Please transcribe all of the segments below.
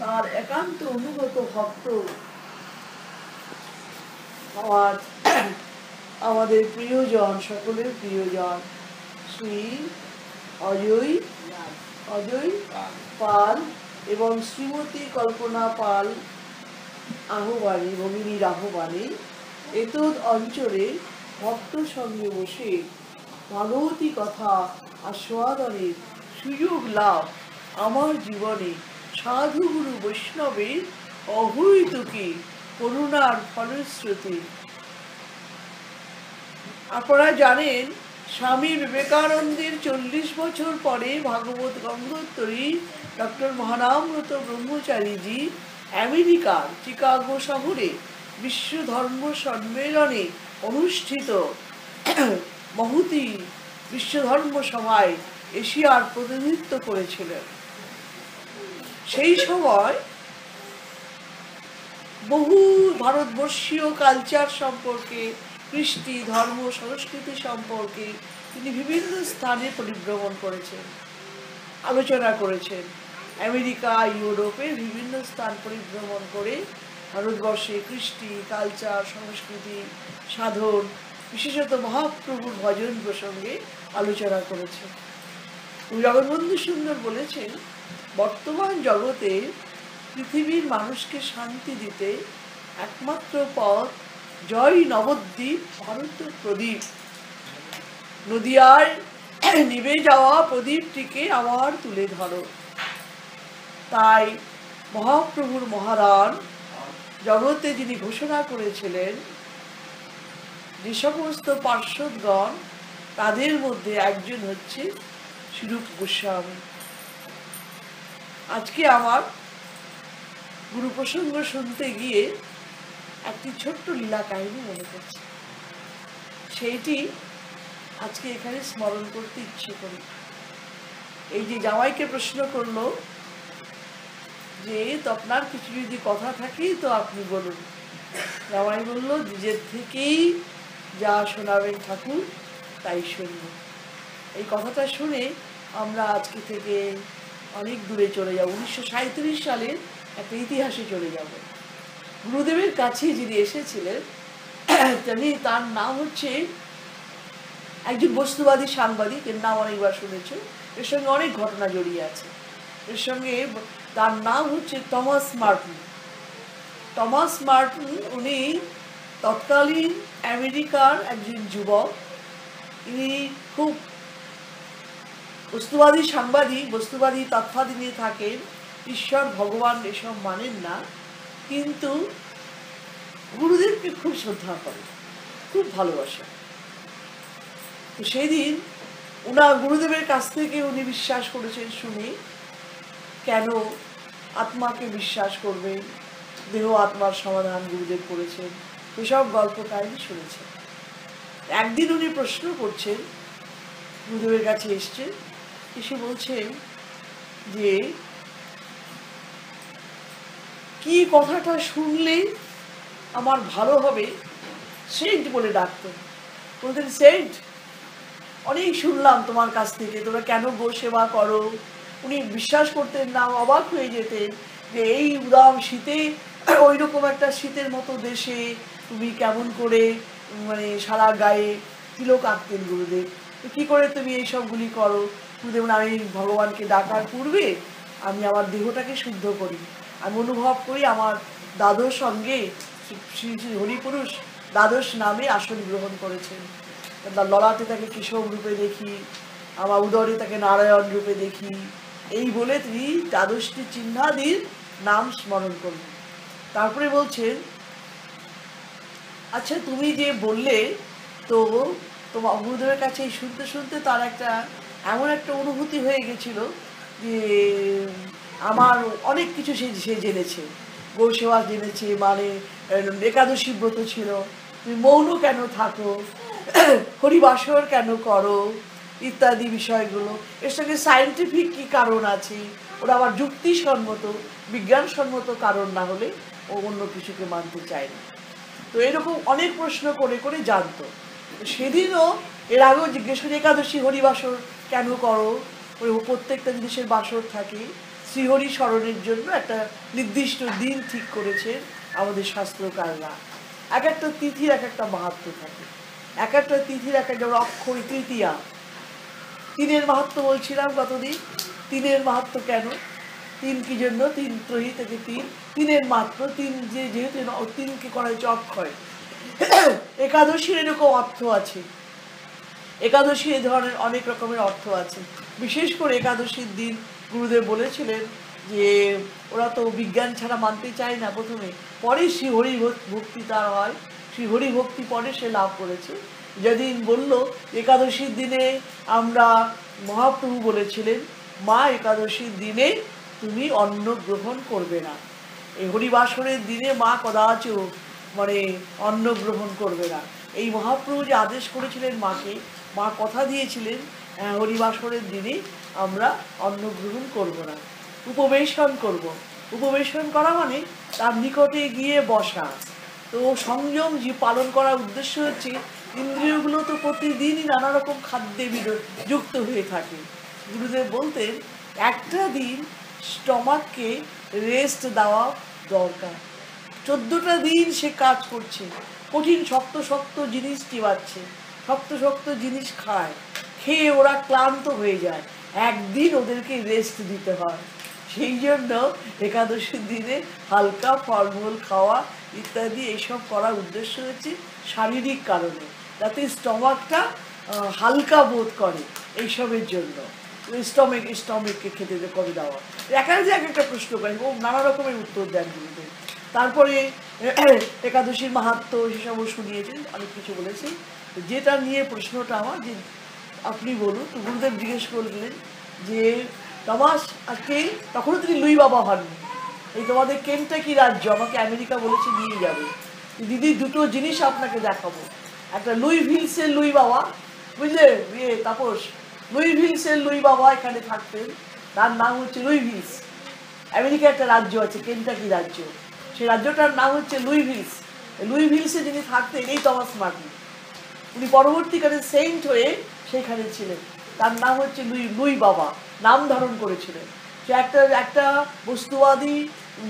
তার একান্ত অনুগত ভক্ত আমাদের প্রিয়জন, সকলের প্রিয়জন শ্রী অজয় অজয় পাল এবং শ্রীমতী কল্পনা পাল আহ্বানী, ভগিনীর আহ্বানে এতদ অঞ্চলে ভক্ত সঙ্গে বসে ভাগবতী কথা আস্বাদনের সুযোগ লাভ আমার জীবনে সাধুগুরু বৈষ্ণবের অহৈতুকী করুণার ফলশ্রুতি। আপনারা জানেন স্বামী বিবেকানন্দের 40 বছর পরে ভাগবত গঙ্গোত্তরী ডক্টর মহানামব্রত ব্রহ্মচারীজি আমেরিকার চিকাগো শহরে বিশ্ব ধর্ম সম্মেলনে অনুষ্ঠিত মহতী বিশ্ব ধর্ম সভায় এশিয়ার প্রতিনিধিত্ব করেছিলেন। সেই সময় বহু ভারতবর্ষীয় কালচার সম্পর্কে, কৃষ্টি ধর্ম সংস্কৃতি সম্পর্কে তিনি বিভিন্ন স্থানে পরিভ্রমণ করেছেন, আলোচনা করেছেন। আমেরিকা, ইউরোপে বিভিন্ন স্থান পরিভ্রমণ করে ভারতবর্ষে কৃষ্টি, কালচার, সংস্কৃতি, সাধন, বিশেষত মহাপ্রভুর ভজন প্রসঙ্গে আলোচনা করেছেন। জগৎবন্ধু সুন্দর বলেছেন, বর্তমান জগতে পৃথিবীর মানুষকে শান্তি দিতে একমাত্র পথ জয় নবদ্বীপ ভারত প্রদীপ। নদিয়ায় নিভে যাওয়া প্রদীপটিকে আবার তুলে ধরো। তাই মহাপ্রভুর মহারান জগতে যিনি ঘোষণা করেছিলেন, যে সমস্ত পার্শ্বদগণ তাদের মধ্যে একজন হচ্ছে স্বরূপ গোস্বামী। আজকে আমার গুরু প্রসঙ্গ শুনতে গিয়ে একটি ছোট্ট লীলা কাহিনী মনে পড়ছে, সেইটি আজকে এখানে স্মরণ করতে ইচ্ছে করি। এই যে জামাইকে প্রশ্ন করলো যে তো আপনার কিছু যদি কথা থাকে তো আপনি বলুন। জামাই বলল, নিজের থেকেই যা শোনাবেন ঠাকুর তাই শুনব। এই কথাটা শুনে আমরা আজকে থেকে অনেক দূরে চলে যাব, 1937 সালের একটা ইতিহাসে চলে যাব। গুরুদেবের কাছে যিনি এসেছিলেন তার নাম হচ্ছে একজন বস্তুবাদী সাংবাদিক, এর নাম অনেকবার শুনেছ, এর সঙ্গে অনেক ঘটনা জড়িয়ে আছে। এর সঙ্গে তার নাম হচ্ছে টমাস মার্টিন। টমাস মার্টিন উনি তৎকালীন আমেরিকার একজন যুবক। ইনি খুব বস্তুবাদী সাংবাদিক, বস্তুবাদী তত্ত্বাদি নিয়ে থাকেন, ঈশ্বর ভগবান এসব মানেন না, কিন্তু গুরুদেবকে খুব শ্রদ্ধা করেন, খুব ভালোবাসেন। তো সেদিন ওনার গুরুদেবের কাছ থেকে উনি বিশ্বাস করেছেন শুনে, কেন আত্মাকে বিশ্বাস করবেন, দেহ আত্মার সমাধান গুরুদেব করেছেন, এসব গল্প কাহিনী শুনেছেন। একদিন উনি প্রশ্ন করছেন, গুরুদেবের কাছে এসছেন, এসে বলছেন যে কি কথাটা শুনলে আমার ভালো হবে সেন্ট বলে ডাকতেন। বলতেন, সেন্ট অনেক শুনলাম তোমার কাছ থেকে, তোমরা কেন গো সেবা করো। উনি বিশ্বাস করতেন না, অবাক হয়ে যেতেন যে এই উদাম শীতে, ওই রকম একটা শীতের মতো দেশে তুমি কেমন করে মানে সারা গায়ে তিলক আঁকতেন গুরুদেব, তো কী করে তুমি এই সবগুলি করো। গুরুদেব, আমি ভগবানকে ডাকার পূর্বে আমি আমার দেহটাকে শুদ্ধ করি, আমি অনুভব করি আমার দ্বাদশ সঙ্গে শ্রী শ্রী হরিপুরুষ দ্বাদশ নামে আসন গ্রহণ করেছেন। তার ললাটে তাকে কেশব রূপে দেখি, আমার উদরে তাকে নারায়ণ রূপে দেখি, এই বলে তিনি দ্বাদশটি চিহ্নাদির নাম স্মরণ করলেন। তারপরে বলছেন, আচ্ছা তুমি যে বললে, তো তোমার গুরুদেবের কাছে শুনতে শুনতে তার একটা এমন একটা অনুভূতি হয়ে গেছিল যে আমার অনেক কিছু সে জেনেছে, গো সেবা জেনেছে, মানে একাদশী ব্রত ছিল, তুমি মৌন কেন থাকো, হরিবাসর কেন করো, ইত্যাদি বিষয়গুলো। এর সঙ্গে সায়েন্টিফিক কী কারণ আছে, ওরা আবার যুক্তিসম্মত বিজ্ঞানসম্মত কারণ না হলে ও অন্য কিছুকে মানতে চায় না। তো এরকম অনেক প্রশ্ন করে করে জানতো। সেদিনও এর আগেও জিজ্ঞেস করি, একাদশী হরিবাসর কেন করো, ওই প্রত্যেকটা জিনিসের বাসর থাকে, শ্রীহরি স্মরণের জন্য একটা নির্দিষ্ট দিন ঠিক করেছেন আমাদের শাস্ত্রকাররা। এক একটা তিথির এক একটা মাহাত্ম্য থাকে, এক একটা তিথির এক একটা, যেমন অক্ষয় তৃতীয়া, তিনের মাহাত্ম্য বলছিলাম কতদিন। তিনের মাহাত্ম্য কেন, তিন কি জন্য, তিন ত্রয়ী থেকে তিন, তিনের মাত্র তিন, যেহেতু তিনকে করা হয়েছে অক্ষয়। একাদশীর এরকম অর্থ আছে, একাদশী এ ধরনের অনেক রকমের অর্থ আছে। বিশেষ করে একাদশীর দিন গুরুদেব বলেছিলেন যে ওরা তো বিজ্ঞান ছাড়া মানতে চায় না প্রথমে, পরে শ্রীহরি ভক্তি তার হয়, শ্রীহরি ভক্তি পরে সে লাভ করেছে। যেদিন বলল একাদশীর দিনে আমরা, মহাপ্রভু বলেছিলেন মা একাদশীর দিনে তুমি অন্ন গ্রহণ করবে না, এই হরিবাসরের দিনে মা কদাচ মানে অন্ন গ্রহণ করবে না। এই মহাপ্রভু যে আদেশ করেছিলেন মাকে, মা কথা দিয়েছিলেন হরিবাসরের দিনে আমরা অন্ন গ্রহণ করব না, উপবেশন করব। উপবেশন করা মানে তার নিকটে গিয়ে বসা। তো সংযম যে পালন করার উদ্দেশ্য হচ্ছে, ইন্দ্রিয়গুলো তো প্রতিদিনই নানা রকম খাদ্যে যুক্ত হয়ে থাকে। গুরুদেব বলতেন একটা দিন স্টমাককে রেস্ট দেওয়া দরকার। 14টা দিন সে কাজ করছে, কঠিন শক্ত শক্ত জিনিস চিবাচ্ছে, শক্ত শক্ত জিনিস খায়, খেয়ে ওরা ক্লান্ত হয়ে যায়, একদিন ওদেরকে রেস্ট দিতে হয়। সেই জন্য একাদশীর দিনে হালকা ফলমূল খাওয়া ইত্যাদি এইসব করার উদ্দেশ্য হচ্ছে শারীরিক কারণে, যাতে স্টমাকটা হালকা বোধ করে, এইসবের জন্য স্টমেককে খেতে করে দেওয়া। এক একটা প্রশ্ন করে ও নানা রকমের উত্তর দেন গুরুদেব। তারপরে একাদশীর মাহাত্ম্য সেসবও শুনিয়েছেন, অনেক কিছু বলেছেন। যেটা নিয়ে প্রশ্নটা আমার, যে আপনি বলুন, তো গুরুদেব জিজ্ঞেস করলেন যে টমাস আজকে, তখনও তিনি লুই বাবা হননি, এই তোমাদের কেন্টাকি রাজ্য আমাকে আমেরিকা বলেছে নিয়ে যাবে, দিদি দুটো জিনিস আপনাকে দেখাবো। একটা লুইভিলসের লুই বাবা, বুঝলে তাপস, লুইভিলসের লুই বাবা এখানে থাকতেন, তার নাম হচ্ছে লুইভিলস। আমেরিকা একটা রাজ্য আছে কেন্টাকি রাজ্য, সেই রাজ্যটার নাম হচ্ছে লুইভিলস। লুইভিলসে যিনি থাকতেন এই টমাস মার্টিন, উনি পরবর্তীকালে সেন্ট হয়ে সেখানে ছিলেন, তার নাম হচ্ছে লুই বাবা, নাম ধারণ করেছিলেন। সে একটা বস্তুবাদী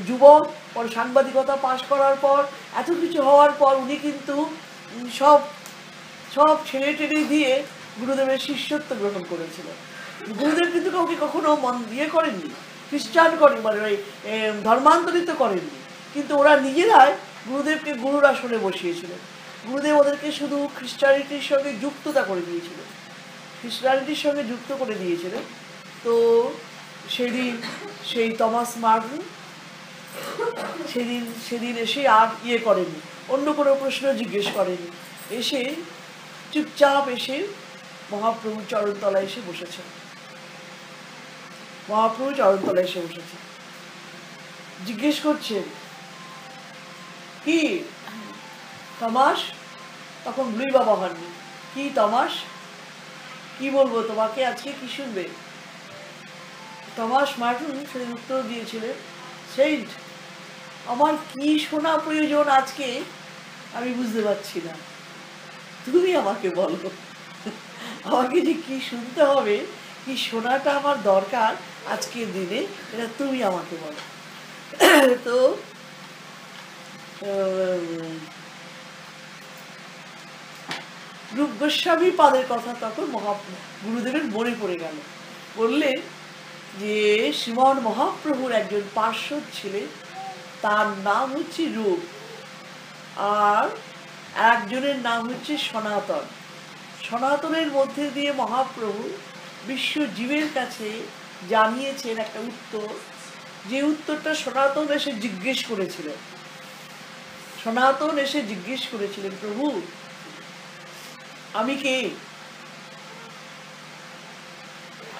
যুবক, পরে সাংবাদিকতা পাশ করার পর, এত কিছু হওয়ার পর উনি কিন্তু সব সব ছেড়ে টেড়ে দিয়ে গুরুদেবের শিষ্যত্ব গ্রহণ করেছিলেন। গুরুদেব কিন্তু কাউকে কখনো করেননি, খ্রিস্টান করেন মানে ধর্মান্তরিত করেননি, কিন্তু ওরা নিজেরাই গুরুদেবকে গুরুর আসনে বসিয়েছিলেন। গুরুদেব ওদেরকে শুধু খ্রিস্টানিটির সঙ্গে যুক্ততা করে দিয়েছিলেন, খ্রিস্টানিটির সঙ্গে যুক্ত করে দিয়েছিলেন। তো সেদিন সেই টমাস মার্টিন সেদিন এসে আর করেনি, অন্য কোনো প্রশ্ন জিজ্ঞেস করেনি, এসে চুপচাপ এসে মহাপ্রভু চরণতলায় এসে বসেছেন। মহাপ্রভু চরণতলায় এসে বসেছেন, জিজ্ঞেস করছেন কি টমাস, তখন লুই বাবা হননি, কি টমাস, কি বলবো তোমাকে আজকে, কি শুনবে? টমাস মার্টিন সেদিন উত্তর দিয়েছিলেন, সেইন্ট আমার কি শোনা প্রয়োজন আজকে আমি বুঝতে পারছি না, তুমি আমাকে বলো, আমাকে যে কি শুনতে হবে, কি শোনাটা আমার দরকার আজকের দিনে, এটা তুমি আমাকে বলো। তো রূপ গোস্বামী পাদের কথা তখন গুরুদেবের মনে পড়ে গেল। বললেন যে শ্রীমন মহাপ্রভুর একজন পার্শ্বদ ছিলেন, তার নাম হচ্ছে রূপ, আর একজনের নাম হচ্ছে সনাতন। সনাতনের মধ্যে দিয়ে মহাপ্রভু বিশ্ব জীবের কাছে জানিয়েছেন একটা উত্তর, যে উত্তরটা সনাতন এসে জিজ্ঞেস করেছিলেন। সনাতন এসে জিজ্ঞেস করেছিলেন, প্রভু আমি কে,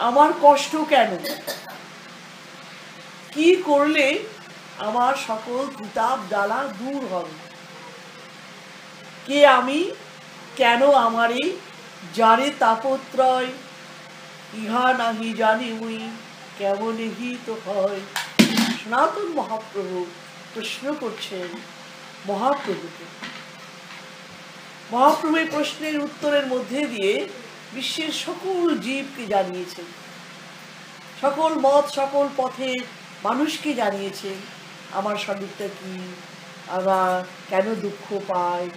আমার কষ্ট কেন, কি করলে আমার সকল ত্রিতাপ জ্বালা দূর হবে, কে আমি, কেন আমারে, যারে তাপত্রয় ইহা নাহি জানি মুই, কেমন হিত হয়। সনাতন মহাপ্রভু প্রশ্ন করছেন মহাপ্রভুকে। মহাপ্রভু এই প্রশ্নের উত্তরের মধ্যে দিয়ে বিশ্বের সকল জীবকে জানিয়েছেন সকল মত সকল পথের মানুষকে জানিয়েছেন আমার স্বরূপটা কি, আবার কেন দুঃখ পায়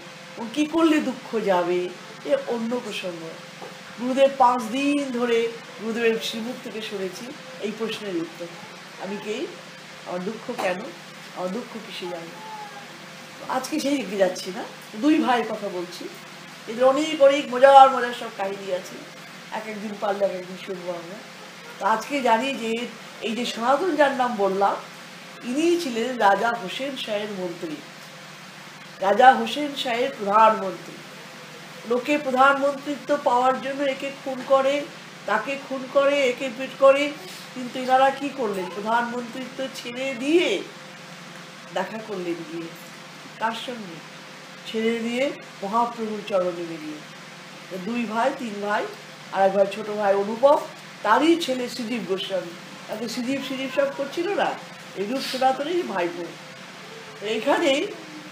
ও কী করলে দুঃখ যাবে, এ অন্য প্রসঙ্গ। গুরুদেব 5 দিন ধরে গুরুদেবের শ্রীমুখ থেকে শুনেছি এই প্রশ্নের উত্তর, আমি কে, আমার দুঃখ কেন, আমার দুঃখ কিসে জানি। আজকে সেই এগিয়ে যাচ্ছি না, 2 ভাইয়ের কথা বলছি, এদের অনেক অনেক মজার মজার সব কাহিনী আছে, এক একদিন পারলে এক একদিন শুনবো আমরা। তো আজকে জানি যে এই যে সনাতন যার নাম বললাম, ইনি ছিলেন রাজা হোসেন শাহের মন্ত্রী, রাজা হোসেন শাহের প্রধানমন্ত্রী। লোকে প্রধানমন্ত্রিত্ব পাওয়ার জন্য একে খুন করে, তাকে খুন করে, একে পিট করে, কিন্তু এনারা কি করলেন, প্রধানমন্ত্রিত্ব ছেড়ে দিয়ে দেখা করলেন গিয়ে কার সঙ্গে, ছেড়ে দিয়ে মহাপ্রভুর চরণে বেরিয়ে। 2 ভাই 3 ভাই, আর এক ভাই ছোট ভাই অনুপম, তারই ছেলে শ্রীদীপ গোস্বামী, তাকে শ্রীদীপ সব করছিল না, এই রূপ সনাতনেরই ভাইপো। এইখানেই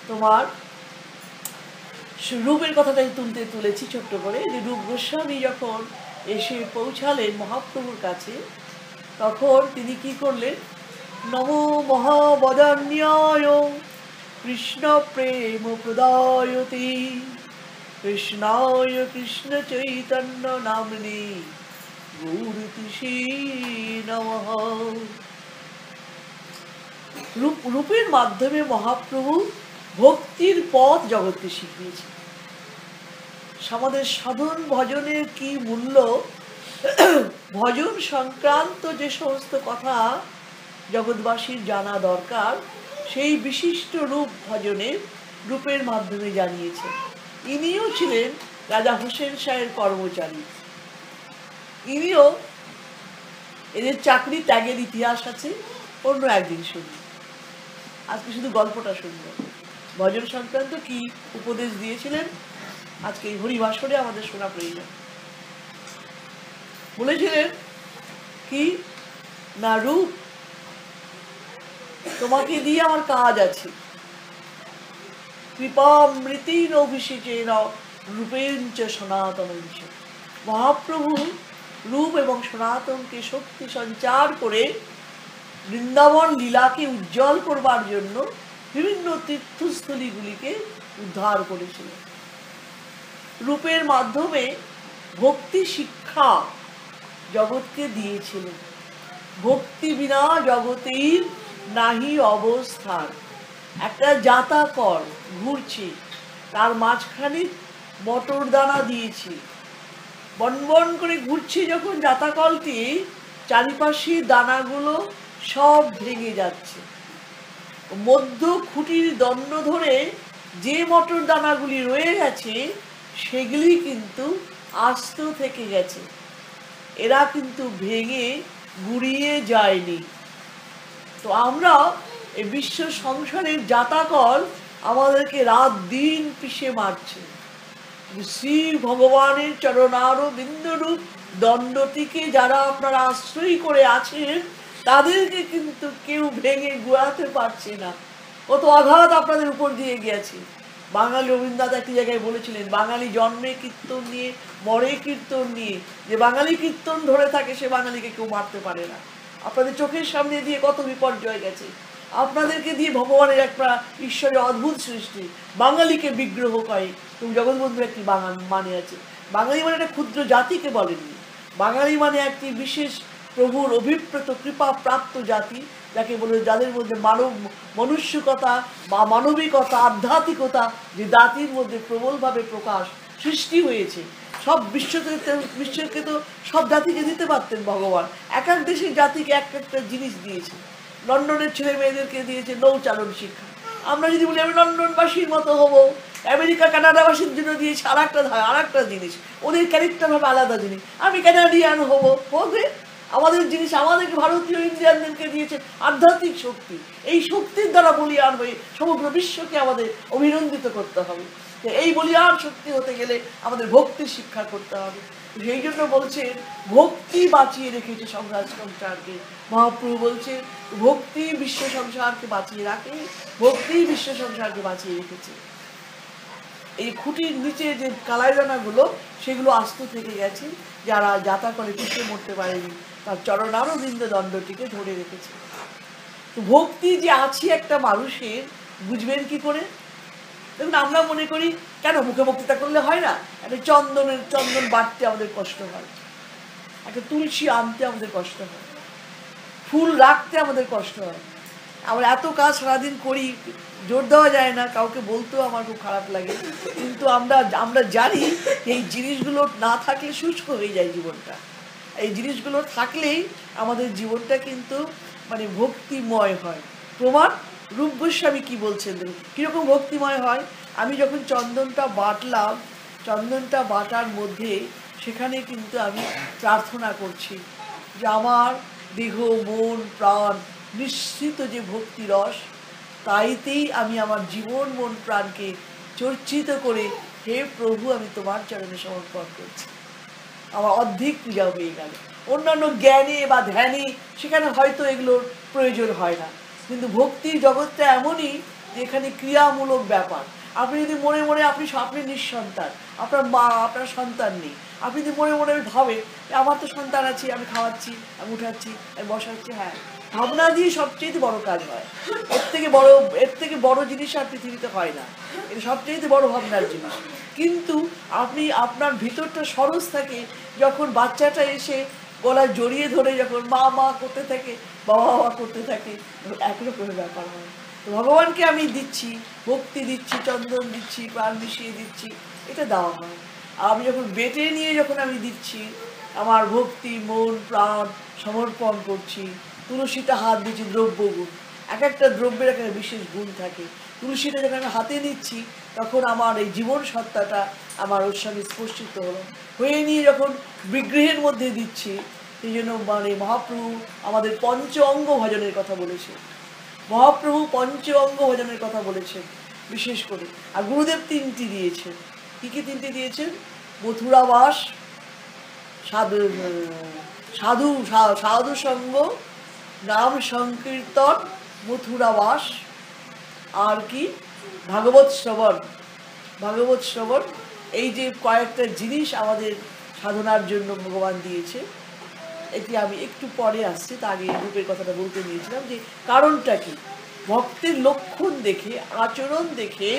তোমার রূপের কথাটাই তুলেছি ছোট্ট করে, যে রূপ গোস্বামী যখন এসে পৌঁছালেন মহাপ্রভুর কাছে, তখন তিনি কি করলেন, নমো মহাবদান্যায় কৃষ্ণ প্রেম প্রদায়তে কৃষ্ণায় কৃষ্ণ চৈতন্য নামনে গৌরতিষে নমঃ। রূপের মাধ্যমে মহাপ্রভু ভক্তির পথ জগৎকে শিখিয়েছে। আমাদের সাধন ভজনের কি মূল্য, ভজন সংক্রান্ত যে সমস্ত কথা জগৎবাসীর জানা দরকার, সেই বিশিষ্ট রূপ ভজনের রূপের মাধ্যমে জানিয়েছে। ইনিও ছিলেন রাজা হোসেন শাহের কর্মচারী, ইনিও, এদের চাকরি ত্যাগের ইতিহাস আছে, অন্য একদিন শুনি, আজকে শুধু গল্পটা শুনব। ভজন সংক্রান্ত কি উপদেশ দিয়েছিলেন আজকে এই হরিবাসরে আমাদের শোনা প্রয়োজন। বলেছিলেন কি না, রূপ তোমাকে দিয়ে আমার কাজ আছে, কৃপামৃতেন অভিষেচেন রূপেঞ্চ সনাতন। মহাপ্রভু রূপ এবং সনাতনকে শক্তি সঞ্চার করে বৃন্দাবন লীলাকে উজ্জ্বল করবার জন্য বিভিন্ন তীর্থস্থলীগুলিকে উদ্ধার করেছিলেন। রূপের মাধ্যমে ভক্তি শিক্ষা জগৎকে দিয়েছিলেন। ভক্তি বিনা জগতের নাহি অবস্থান। একটা জাতাকল ঘুরছে, তার মাঝখানে মটর দানা দিয়েছি, বনবন করে ঘুরছে যখন জাতাকলটি, চারিপাশে দানাগুলো সব ভেঙে যাচ্ছে, মধ্য খুঁটির দণ্ড ধরে যে মটর দানাগুলি রয়ে গেছে সেগুলি কিন্তু আস্ত থেকে গেছে, এরা কিন্তু ভেঙে গুড়িয়ে যায়নি। তো আমরা এই বিশ্ব সংসারের জাতাকল আমাদেরকে রাত দিন পিষে মারছে। শ্রী ভগবানের চরণার বিন্দুরূপ দণ্ডটিকে যারা আপনারা আশ্রয় করে আছেন, তাদেরকে কিন্তু কেউ ভেঙে গুড়াতে পারছে না। কত আঘাত আপনাদের উপর দিয়ে গেছে। বাঙালি রবীন্দ্রনাথ একটি জায়গায় বলেছিলেন, বাঙালি জন্মে কীর্তন নিয়ে, মরে কীর্তন নিয়ে। যে বাঙালি কীর্তন ধরে থাকে সে বাঙালিকে কেউ মারতে পারে না। আপনাদের চোখের সামনে দিয়ে কত বিপর্যয় গেছে। আপনাদেরকে দিয়ে ভগবানের একটা ঈশ্বরের অদ্ভুত সৃষ্টি, বাঙালিকে বিগ্রহ করে। তুমি জগৎবন্ধুর একটি মানে আছে, বাঙালি মানে একটা ক্ষুদ্র জাতিকে বলেননি, বাঙালি মানে একটি বিশেষ প্রভুর অভিপ্রেত কৃপা প্রাপ্ত জাতি, যাকে বলে, যাদের মধ্যে মনুষ্যকতা বা মানবিকতা, আধ্যাত্মিকতা যে জাতির মধ্যে প্রবলভাবে প্রকাশ সৃষ্টি হয়েছে। সব বিশ্বকে তো সব জাতিকে দিতে পারতেন ভগবান, এক এক দেশের জাতিকে এক একটা জিনিস দিয়েছে। লন্ডনের ছেলে মেয়েদেরকে দিয়েছে নৌচালন শিক্ষা। আমরা যদি বলি আমি লন্ডনবাসীর মতো হব, আমেরিকা কানাডাবাসীর জন্য দিয়েছে আর একটা জিনিস, ওদের ক্যারেক্টার হবে আলাদা জিনিস। আমি কানাডিয়ান হব, হবে আমাদের জিনিস, আমাদেরকে ভারতীয় ইন্ডিয়ানদেরকে দিয়েছে আধ্যাত্মিক শক্তি। এই শক্তির দ্বারা বলিয়ান হয়ে সমগ্র বিশ্বকে আমাদের অভিনন্দিত করতে হবে। এই বলিয়ান শক্তি হতে গেলে আমাদের ভক্তি শিক্ষা করতে হবে। সেই জন্য বলছেন ভক্তি বাঁচিয়ে রেখেছে সংসারকে। মহাপ্রভু বলছেন ভক্তি বিশ্ব সংসারকে বাঁচিয়ে রাখে, ভক্তি বিশ্ব সংসারকে বাঁচিয়ে রেখেছে। এই খুঁটির নিচে যে কালাইদানাগুলো সেগুলো আস্ত থেকে গেছে, যারা যাতা করে পিছিয়ে মরতে পারেনি, তার চরণারবিন্দ দণ্ডটিকে ধরে রেখেছে। তো ভক্তি যে আছে একটা মানুষের, বুঝবেন কি করে? দেখুন, আমরা মনে করি কেন মুখে বক্তৃতা করলে হয় না, একটা চন্দন বাটতে আমাদের কষ্ট হয়, একটা তুলসী আনতে আমাদের কষ্ট হয়, ফুল রাখতে আমাদের কষ্ট হয়। আমরা এত কাজ সারাদিন করি, জোর দেওয়া যায় না, কাউকে বলতেও আমার খুব খারাপ লাগে, কিন্তু আমরা জানি এই জিনিসগুলো না থাকলে শুষ্ক হয়ে যায় জীবনটা। এই জিনিসগুলো থাকলেই আমাদের জীবনটা কিন্তু মানে ভক্তিময় হয়। প্রমাণ রূপ গোস্বামী কি বলছেন দেখুন, কীরকম ভক্তিময় হয়। আমি যখন চন্দনটা বাটলাম, চন্দনটা বাটার মধ্যে সেখানে কিন্তু আমি প্রার্থনা করছি যে আমার দেহ মন প্রাণ নিশ্চিত যে ভক্তি রস, তাইতেই আমি আমার জীবন মন প্রাণকে চর্চিত করে হে প্রভু আমি তোমার চরণে সমর্পণ করছি। আমার অর্ধেক পূজা হয়ে গেল। অন্যান্য জ্ঞানে বা ধ্যানে সেখানে হয়তো এগুলোর প্রয়োজন হয় না, কিন্তু ভক্তির জগৎটা এমনই যে এখানে ক্রিয়ামূলক ব্যাপার। আপনি যদি মনে মনে আপনি নিঃসন্তান, আপনার মা আপনার সন্তান নেই, আপনি যদি মনে মনে ভাবেন আমার তো সন্তান আছে, আমি খাওয়াচ্ছি, আমি উঠাচ্ছি, আমি বসাচ্ছি, হ্যাঁ, ভাবনা দিয়ে সবচেয়ে বড় কাজ হয়। এর থেকে বড় জিনিস আর পৃথিবীতে হয় না, এটা সবচেয়ে বড় ভাবনার জিনিস। কিন্তু আপনি আপনার ভিতরটা সরস থাকে, যখন বাচ্চাটা এসে গলায় জড়িয়ে ধরে যখন মা মা করতে থাকে, বাবা বাবা করতে থাকে, একরকমের ব্যাপার হয়। তো ভগবানকে আমি দিচ্ছি, ভক্তি দিচ্ছি, চন্দন দিচ্ছি, প্রাণ মিশিয়ে দিচ্ছি, এটা দেওয়া হয়। আর আমি যখন বেটে নিয়ে যখন আমি দিচ্ছি, আমার ভক্তি মন প্রাণ সমর্পণ করছি। তুলসীটা হাত দিচ্ছি, দ্রব্যগুণ, এক একটা দ্রব্যের একটা বিশেষ গুণ থাকে। তুলসীটা যখন আমি হাতে নিচ্ছি, তখন আমার এই জীবন সত্তাটা আমার ওর সঙ্গে স্পর্শিত হলো, হয়ে নিয়ে যখন বিগ্রহের মধ্যে দিচ্ছি, সেই জন্য মানে মহাপ্রভু আমাদের পঞ্চ অঙ্গ ভজনের কথা বলেছে। মহাপ্রভু পঞ্চ অঙ্গ ভজনের কথা বলেছেন বিশেষ করে। আর গুরুদেব তিনটি দিয়েছেন। কি কি তিনটি দিয়েছেন? মথুরাবাস, সাধু সাধু সাধু সঙ্গ, নাম সংকীর্তন, মথুরাবাস, আর কি ভাগবত শ্রবণ। ভাগবত শ্রবণ, এই যে কয়েকটা জিনিস আমাদের সাধনার জন্য ভগবান দিয়েছে। এটি আমি একটু পরে আসছি, তার আগে রূপের কথাটা বলতে নিয়েছিলাম যে কারণটা কি। ভক্তের লক্ষণ দেখে, আচরণ দেখে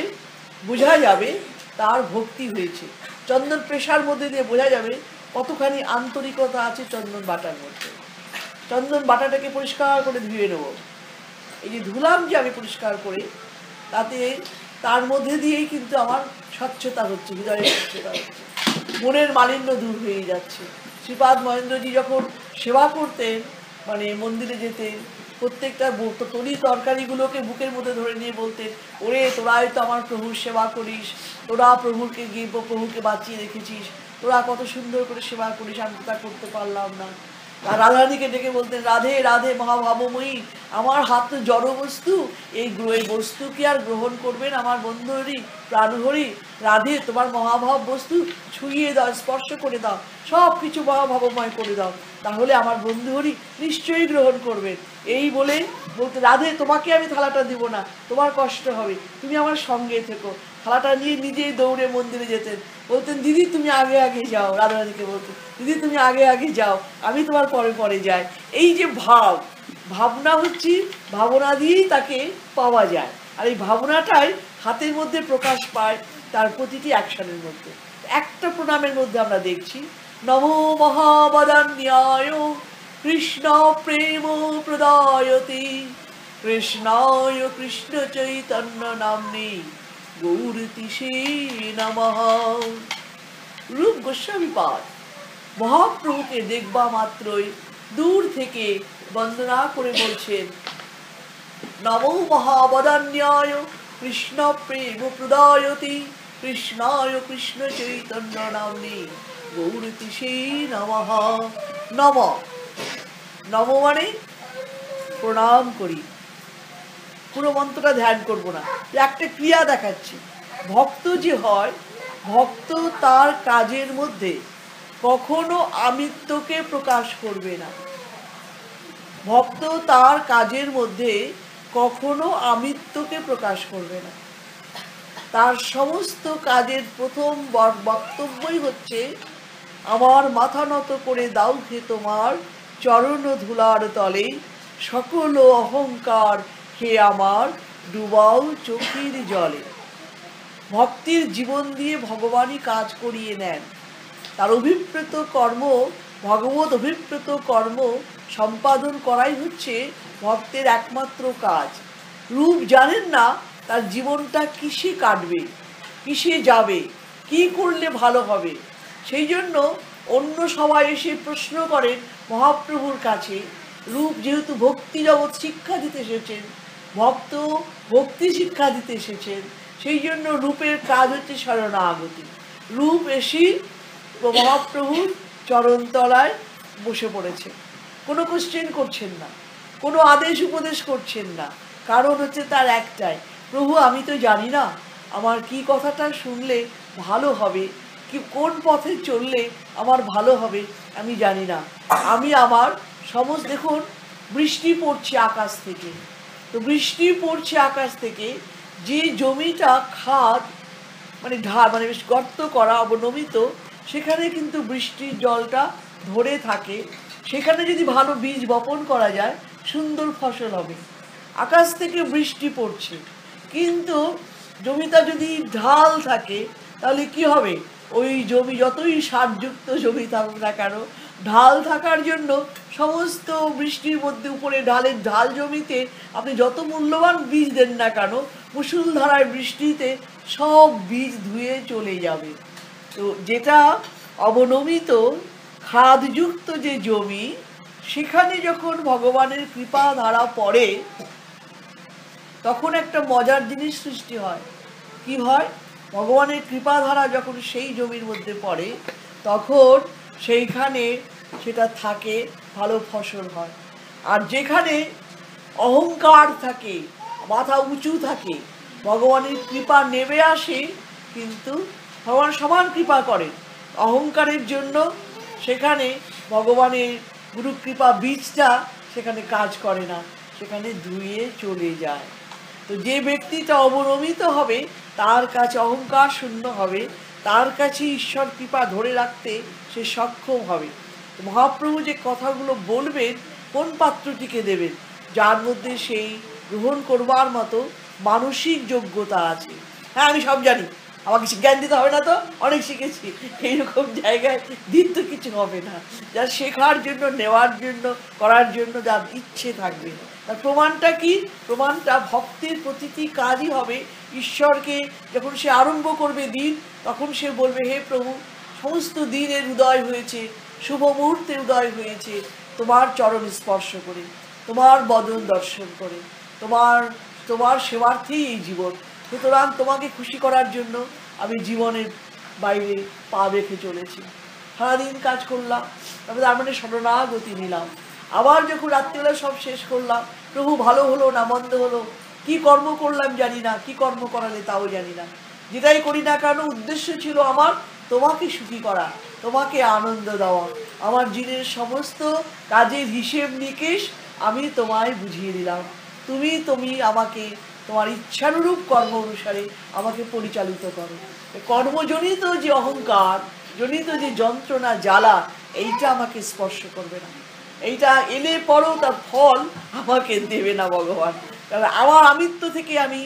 বোঝা যাবে তার ভক্তি হয়েছে। চন্দন পেশার মধ্যে দিয়ে বোঝা যাবে কতখানি আন্তরিকতা আছে চন্দন বাটার মধ্যে। চন্দন বাটাটাকে পরিষ্কার করে ধুয়ে নেব। এই যে ধুলাম যে আমি পরিষ্কার করে, তাতে তার মধ্যে দিয়েই কিন্তু আমার স্বচ্ছতা হচ্ছে, হৃদয়ের স্বচ্ছতা হচ্ছে, মনের মালিন্য দূর হয়ে যাচ্ছে। শ্রীপাদ মহেন্দ্রজি যখন সেবা করতেন, মানে মন্দিরে যেতেন, প্রত্যেকটা তরি তরকারিগুলোকে বুকের মধ্যে ধরে নিয়ে বলতেন, ওরে তোরাই তো আমার প্রভুর সেবা করিস, তোরা প্রভুকে গিয়ে প্রভুকে বাঁচিয়ে রেখেছিস, তোরা কত সুন্দর করে সেবা করিস, আমি তা করতে পারলাম না। আর রাধারানীকে ডেকে বলতেন, রাধে রাধে মহাভাবময়ী, আমার হাত তো জড় বস্তু, এই বস্তু কি আর গ্রহণ করবেন আমার বন্ধুহরি প্রাণহরি? রাধে তোমার মহাভাব বস্তু ছুঁয়ে দাও, স্পর্শ করে দাও, সব কিছু মহাভাবময় করে দাও, তাহলে আমার বন্ধুহরি নিশ্চয়ই গ্রহণ করবেন। এই বলে বলতে, রাধে তোমাকে আমি থালাটা দিব না, তোমার কষ্ট হবে, তুমি আমার সঙ্গে থেকো। থালাটা নিয়ে নিজেই দৌড়ে মন্দিরে যেতেন, বলতেন দিদি তুমি আগে আগে যাও। রাধারানীকে বলতেন, দিদি তুমি আগে আগে যাও, আমি তোমার পরে পরে যাই। এই যে ভাবনা হচ্ছে, ভাবনা দিয়েই তাকে পাওয়া যায়। আর এই ভাবনাটাই হাতের মধ্যে প্রকাশ পায় তার প্রতিটি অ্যাকশনের মধ্যে। একটা প্রণামের মধ্যে আমরা দেখছি, নমো মহাবদান্যায় কৃষ্ণ প্রেম প্রদায়তে কৃষ্ণায় কৃষ্ণ চৈতন্য নাম্নে গৌরতিষে নমঃ। রূপ গোস্বামী পাদ মহাপ্রভুকে দেখবা মাত্রই দূর থেকে বন্দনা করে বলছেন, নমো মহাবদান্যায় কৃষ্ণ প্রেম প্রদায়তে কৃষ্ণায় কৃষ্ণ চৈতন্য নাম্নে গৌরতিষে নমঃ। নম, নম মানে প্রণাম করি। পুরো মন্ত্রটা ধ্যান করব না, একটা ক্রিয়া দেখাচ্ছি। ভক্ত যে হয়, ভক্ত তার কাজের মধ্যে কখনো আমিত্বকে প্রকাশ করবে না। ভক্ত তার কাজের মধ্যে কখনো আমিত্বকে প্রকাশ করবে না। তার সমস্ত কাজের প্রথম বক্তব্যই হচ্ছে আমার মাথা নত করে দাও হে তোমার চরণ ধুলার তলে, সকল অহংকার হে আমার ডুবাও চোখের জলে। ভক্তির জীবন দিয়ে ভগবানই কাজ করিয়ে নেন। তার অভিপ্রেত কর্ম, ভগবত অভিপ্রেত কর্ম সম্পাদন করাই হচ্ছে ভক্তের একমাত্র কাজ। রূপ জানেন না তার জীবনটা কিসে কাটবে, কিসে যাবে, কি করলে ভালো হবে। সেই জন্য অন্য সবাই এসে প্রশ্ন করেন মহাপ্রভুর কাছে। রূপ যেহেতু ভক্তি জগৎ শিক্ষা দিতে এসেছেন, ভক্ত ভক্তি শিক্ষা দিতে এসেছেন, সেই জন্য রূপের কাজ হচ্ছে শরণাগতি। রূপ এসে মহাপ্রভুর চরণতলায় বসে পড়েছে, কোনো কোশ্চেন করছেন না, কোনো আদেশ উপদেশ করছেন না। কারণ হচ্ছে তার একটাই, প্রভু আমি তো জানি না আমার কি কথাটা শুনলে ভালো হবে, কি কোন পথে চললে আমার ভালো হবে আমি জানি না। আমি আমার সমস্ত, দেখুন বৃষ্টি পড়ছে আকাশ থেকে, তো বৃষ্টি পড়ছে আকাশ থেকে, যে জমিটা খাদ মানে মানে বেশ গর্ত করা অবনমিত, সেখানে কিন্তু বৃষ্টির জলটা ধরে থাকে। সেখানে যদি ভালো বীজ বপন করা যায় সুন্দর ফসল হবে। আকাশ থেকে বৃষ্টি পড়ছে, কিন্তু জমিটা যদি ঢাল থাকে তাহলে কি হবে? ওই জমি যতই সারযুক্ত জমি থাকুক না কেন, ঢাল থাকার জন্য সমস্ত বৃষ্টির মধ্যে উপরে ঢালের ঢাল জমিতে আপনি যত মূল্যবান বীজ দেন না কেন, মুষলধারায় বৃষ্টিতে সব বীজ ধুয়ে চলে যাবে। তো যেটা অবনমিত খাদযুক্ত যে জমি, সেখানে যখন ভগবানের কৃপা ধারা পড়ে তখন একটা মজার জিনিস সৃষ্টি হয়। কি হয়? ভগবানের কৃপাধারা যখন সেই জমির মধ্যে পড়ে তখন সেইখানে সেটা থাকে, ভালো ফসল হয়। আর যেখানে অহংকার থাকে, মাথা উঁচু থাকে, ভগবানের কৃপা নেমে আসে, কিন্তু ভগবান সমান কৃপা করেন, অহংকারের জন্য সেখানে ভগবানের গুরু কৃপা বীজটা সেখানে কাজ করে না, সেখানে ধুয়ে চলে যায়। তো যে ব্যক্তিটা অবনমিত হবে তার কাছে অহংকার শূন্য হবে, তার কাছে ঈশ্বর কৃপা ধরে রাখতে সে সক্ষম হবে। মহাপ্রভু যে কথাগুলো বলবেন কোন পাত্রটিকে দেবেন? যার মধ্যে সেই গ্রহণ করবার মতো মানসিক যোগ্যতা আছে। হ্যাঁ আমি সব জানি, আমাকে জ্ঞান দিতে হবে না, তো অনেক শিখেছি, এইরকম জায়গায় দিন তো কিছু হবে না। যার শেখার জন্য, নেওয়ার জন্য, করার জন্য যার ইচ্ছে থাকবে। তার প্রমাণটা কি? প্রমাণটা ভক্তের প্রতিটি কাজই হবে ঈশ্বরকে যখন সে আরম্ভ করবে দিন, তখন সে বলবে হে প্রভু, সমস্ত দিনের উদয় হয়েছে, শুভ মুহূর্তের উদয় হয়েছে তোমার চরণ স্পর্শ করে, তোমার বদন দর্শন করে, তোমার সেবার্থেই এই জীবন। সুতরাং তোমাকে খুশি করার জন্য আমি জীবনের বাইরে পা রেখে চলেছি। সারাদিন কাজ করলাম, তারপরে তার মানে শরণাগতি নিলাম। আবার যখন রাত্রিবেলা সব শেষ করলাম, প্রভু ভালো হলো না মন্দ হলো, কি কর্ম করলাম জানি না, কি কর্ম করালে তাও জানি না। যেটাই করি না কেন উদ্দেশ্য ছিল আমার তোমাকে সুখী করা, তোমাকে আনন্দ দেওয়া। আমার দিনের সমস্ত কাজের হিসেব নিকেশ আমি তোমায় বুঝিয়ে দিলাম। তুমি আমাকে তোমার ইচ্ছানুরূপ কর্ম অনুসারে আমাকে পরিচালিত করো। কর্মজনিত যে অহংকার, জনিত যে যন্ত্রণা জ্বালা, এইটা আমাকে স্পর্শ করবে না। এইটা এলে পরও তার ফল আমাকে দেবে না ভগবান। কারণ আমার আমিত্ব থেকে আমি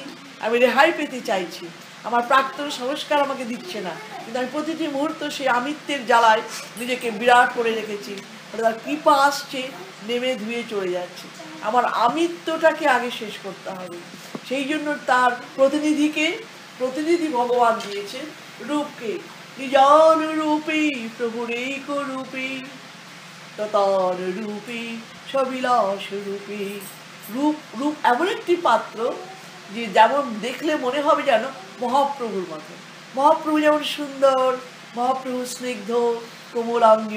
রেহাই পেতে চাইছি। আমার প্রাক্তন সংস্কার আমাকে দিচ্ছে না, কিন্তু আমি প্রতিটি মুহূর্ত সেই আমিত্বের জ্বালায় নিজেকে বিরাট করে রেখেছি। তার কৃপা আসছে, নেমে ধুয়ে চলে যাচ্ছে। আমার আমিত্বটাকে আগে শেষ করতে হবে। সেই জন্য তার প্রতিনিধি ভগবান দিয়েছেন রূপকে। নিজান রূপে প্রভুর এক রূপে, ততার রূপে সবিলাস রূপে। রূপ এমন একটি পাত্র যে যেমন দেখলে মনে হবে যেন মহাপ্রভুর মতো। মহাপ্রভু যেমন সুন্দর, মহাপ্রভু স্নিগ্ধ কোমলাঙ্গ,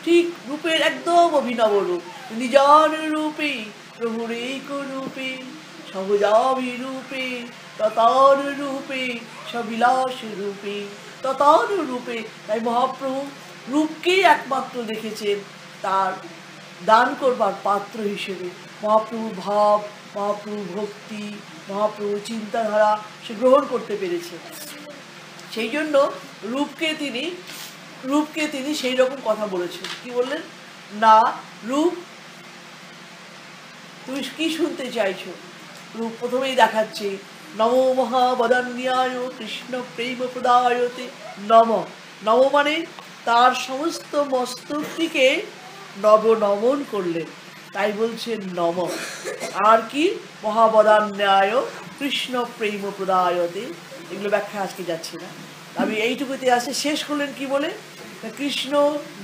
ঠিক রূপের একদম অভিনব রূপ। নিজান রূপে প্রভুর এক রূপে, সহজাভিরূপে ততার রূপে সবিলাস রূপে, ততার রূপে। তাই মহাপ্রভু রূপকেই একমাত্র দেখেছেন তার দান করবার পাত্র হিসেবে। মহাপ্রভু ভাব, মহাপ্রভু ভক্তি, মহাপ্রভু চিন্তাধারা সে গ্রহণ করতে পেরেছে। সেই জন্য রূপকে তিনি রূপকে তিনি সেই রকম কথা বলেছেন। কি বললেন? না রূপ, তুমি কি শুনতে চাইছো? রূপ প্রথমেই দেখাচ্ছে নমো মহাবদান্যায় কৃষ্ণ প্রেম প্রদায়তে নম। নম মানে তার সমস্ত মস্তকটিকে নবনমন করলেন, তাই বলছেন নম। আর কি? মহাবদান্যায় কৃষ্ণ প্রেম প্রদায়তে, এগুলো ব্যাখ্যা আজকে যাচ্ছে না, আমি এইটুকুতে আসে শেষ করলেন কি বলে? কৃষ্ণ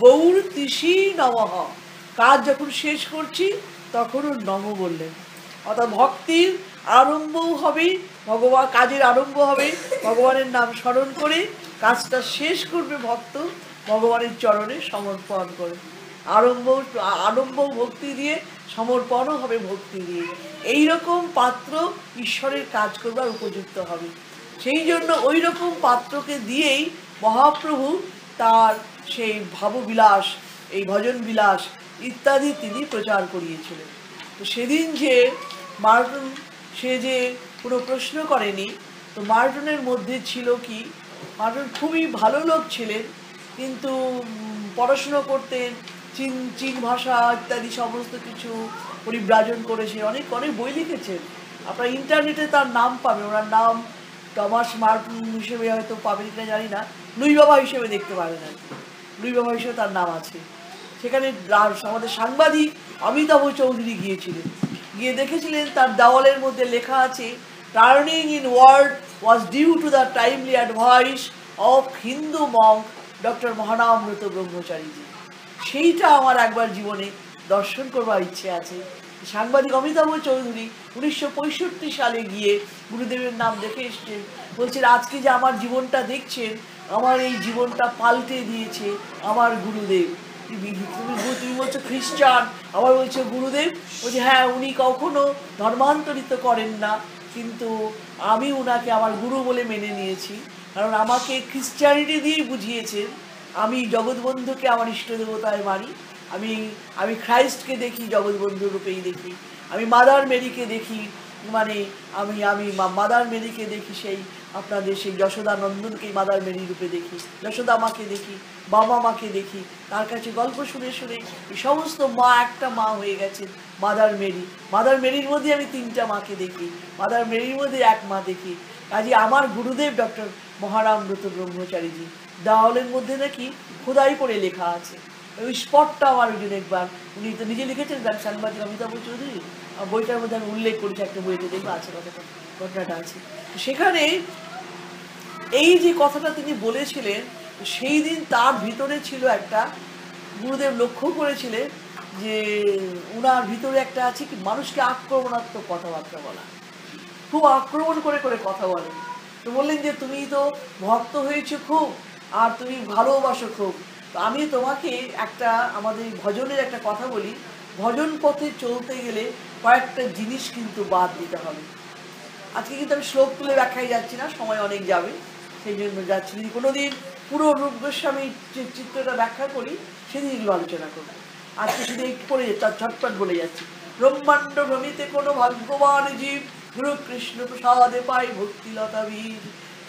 গৌর তিসি নমঃ। কাজ যখন শেষ করছি তখনও নম বললেন। অর্থাৎ ভক্তির আরম্ভও হবে, ভগবান কাজের আরম্ভ হবে ভগবানের নাম স্মরণ করে, কাজটা শেষ করবে ভক্ত ভগবানের চরণে সমর্পণ করে। আরম্ভ ভক্তি দিয়ে, সমর্পণও হবে ভক্তি দিয়ে। এইরকম পাত্র ঈশ্বরের কাজ করবার উপযুক্ত হবে। সেই জন্য ওই রকম পাত্রকে দিয়েই মহাপ্রভু তার সেই ভাববিলাস, এই ভজন বিলাস ইত্যাদি তিনি প্রচার করিয়েছিলেন। তো সেদিন যে মার্টন, সে যে কোনো প্রশ্ন করেনি, তো মার্টনের মধ্যে ছিল কি, মার্টন খুবই ভালো লোক ছিলেন, কিন্তু পড়াশুনো করতেন, চীন ভাষা ইত্যাদি সমস্ত কিছু পরিব্রাজন করেছে, অনেক অনেক বই লিখেছেন। আপনারা ইন্টারনেটে তার নাম পাবেন, ওনার নাম টমাস মার্টন হিসেবে হয়তো পাবেন কিনা জানি না, লুই বাবা হিসেবে দেখতে পারেন আর কি, লুই বাবা হিসেবে তার নাম আছে। সেখানে আমাদের সাংবাদিক অমিতাভ চৌধুরী গিয়েছিলেন, গিয়ে দেখেছিলেন তার দেওয়ালের মধ্যে লেখা আছে turning in world was due to the timely advice of Hindu monk doctor Mahanambrata ব্রহ্মচারীজি। সেইটা আমার একবার জীবনে দর্শন করবার ইচ্ছে আছে। সাংবাদিক অমিতাভ চৌধুরী 1965 সালে গিয়ে গুরুদেবের নাম দেখে এসছেন, বলছেন আজকে যে আমার জীবনটা দেখছেন, আমার এই জীবনটা পাল্টে দিয়েছে আমার গুরুদেব। তুমি বলছো খ্রিস্টান, আবার বলছো গুরুদেব। বলছে হ্যাঁ, উনি কখনো ধর্মান্তরিত করেন না, কিন্তু আমি ওনাকে আমার গুরু বলে মেনে নিয়েছি, কারণ আমাকে খ্রিস্টানিটি দিয়েই বুঝিয়েছেন। আমি জগৎবন্ধুকে আমার ইষ্ট দেবতায় মানি, আমি খ্রাইস্টকে দেখি জগৎবন্ধু রূপেই দেখি, আমি মাদার মেরিকে দেখি, মানে আমি মাদার মেরিকে দেখি, সেই আপনাদের সেই যশোদা নন্দনকেই মাদার মেরি রূপে দেখি, যশোদা মাকে দেখি, বাবা মাকে দেখি, তার কাছে গল্প শুনে শুনে এই সমস্ত মা একটা মা হয়ে গেছেন মাদার মেরি। মাদার মেরির মধ্যে আমি 3টা মাকে দেখি, মাদার মেরির মধ্যে এক মা দেখি। কাজে আমার গুরুদেব ডক্টর মহারামব্রত ব্রহ্মচারীজি, দেওয়ালের মধ্যে নাকি খোদাই করে লেখা আছে, ওই স্পটটা আমার ওই জন্য একবার, উনি তো নিজে লিখেছেন সাংবাদিক অমিতাভ চৌধুরী, বইটার মধ্যে আমি উল্লেখ করেছি, একটা বইতে দেখবো আছে ঘটনাটা আছে। সেখানে এই যে কথাটা তিনি বলেছিলেন, সেই দিন তার ভিতরে ছিল একটা, গুরুদেব লক্ষ্য করেছিলেন যে উনার ভিতরে একটা আছে কি, মানুষকে আক্রমণাত্মক কথাবার্তা বলা, খুব আক্রমণ করে করে কথা বলেন। তো বললেন যে তুমি তো ভক্ত হয়েছো খুব, আর তুমি ভালোবাসো খুব, তো আমি তোমাকে একটা আমাদের ভজনের একটা কথা বলি, ভজন পথে চলতে গেলে কয়েকটা জিনিস কিন্তু বাদ দিতে হবে। আজকে কিন্তু আমি শ্লোক তুলে ব্যাখ্যায় যাচ্ছি না, সময় অনেক যাবে, সেই জন্য যাচ্ছি। যদি কোনোদিন পুরো রূপ গোস্বামী চিত্রটা ব্যাখ্যা করি, সেদিন এগুলো আলোচনা করবো। আজকে শুধু একটু পড়ে তার ঝটপট বলে যাচ্ছি। ব্রহ্মাণ্ড ভ্রমিতে কোনো ভাগ্যবান জীব গুরু কৃষ্ণ প্রসাদে পায় ভক্তিলতা বীজ,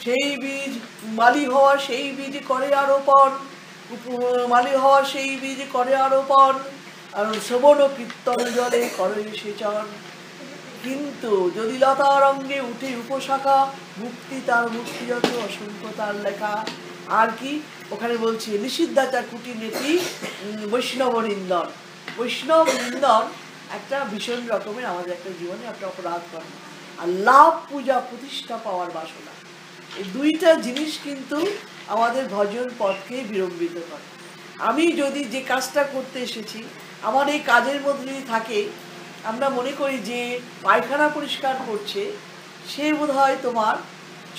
সেই বীজ মালি হওয়া, সেই বীজ করে আরোপণ, মালি হওয়া সেই বীজ করে আরোপণ, আর শ্রবণ কীর্তন জলে করে সেচন। কিন্তু যদি লতার অঙ্গে উঠে উপশাখা, মুক্তি তার মুক্তি যত অসংখ্য তার লেখা। আর কি ওখানে বলছে নিষিদ্ধাচার কুটি নেতি বৈষ্ণব নিন্দন। বৈষ্ণব নিন্দন একটা ভীষণ রকমের আমাদের একটা জীবনে একটা অপরাধ করে, আর লাভ পূজা প্রতিষ্ঠা পাওয়ার বাসনা, এই দুইটা জিনিস কিন্তু আমাদের ভজন পথকে বিলম্বিত করে। আমি যদি যে কাজটা করতে এসেছি, আমার এই কাজের মধ্যে যদি থাকে, আমরা মনে করি যে পায়খানা পরিষ্কার করছে, সে বোধ হয় তোমার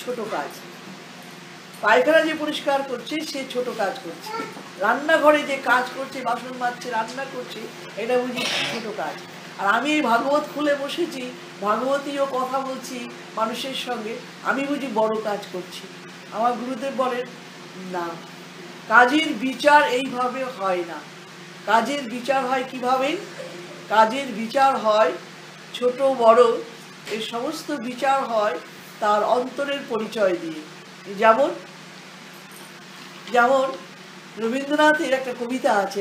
ছোট কাজ, পায়খানা যে পরিষ্কার করছে সে ছোট কাজ করছে, রান্নাঘরে যে কাজ করছে, বাসন মাজছে, রান্না করছে, এটা বুঝি ছোট কাজ। আর আমি এই ভাগবত খুলে বসেছি, ভাগবতীয় কথা বলছি মানুষের সঙ্গে, আমি বুঝি বড় কাজ করছি। আমার গুরুদেব বলেন না, কাজের বিচার এইভাবে হয় না। কাজের বিচার হয় কিভাবে? কাজের বিচার হয় ছোট বড় এই সমস্ত বিচার হয় তার অন্তরের পরিচয় দিয়ে। যেমন যেমন রবীন্দ্রনাথের একটা কবিতা আছে,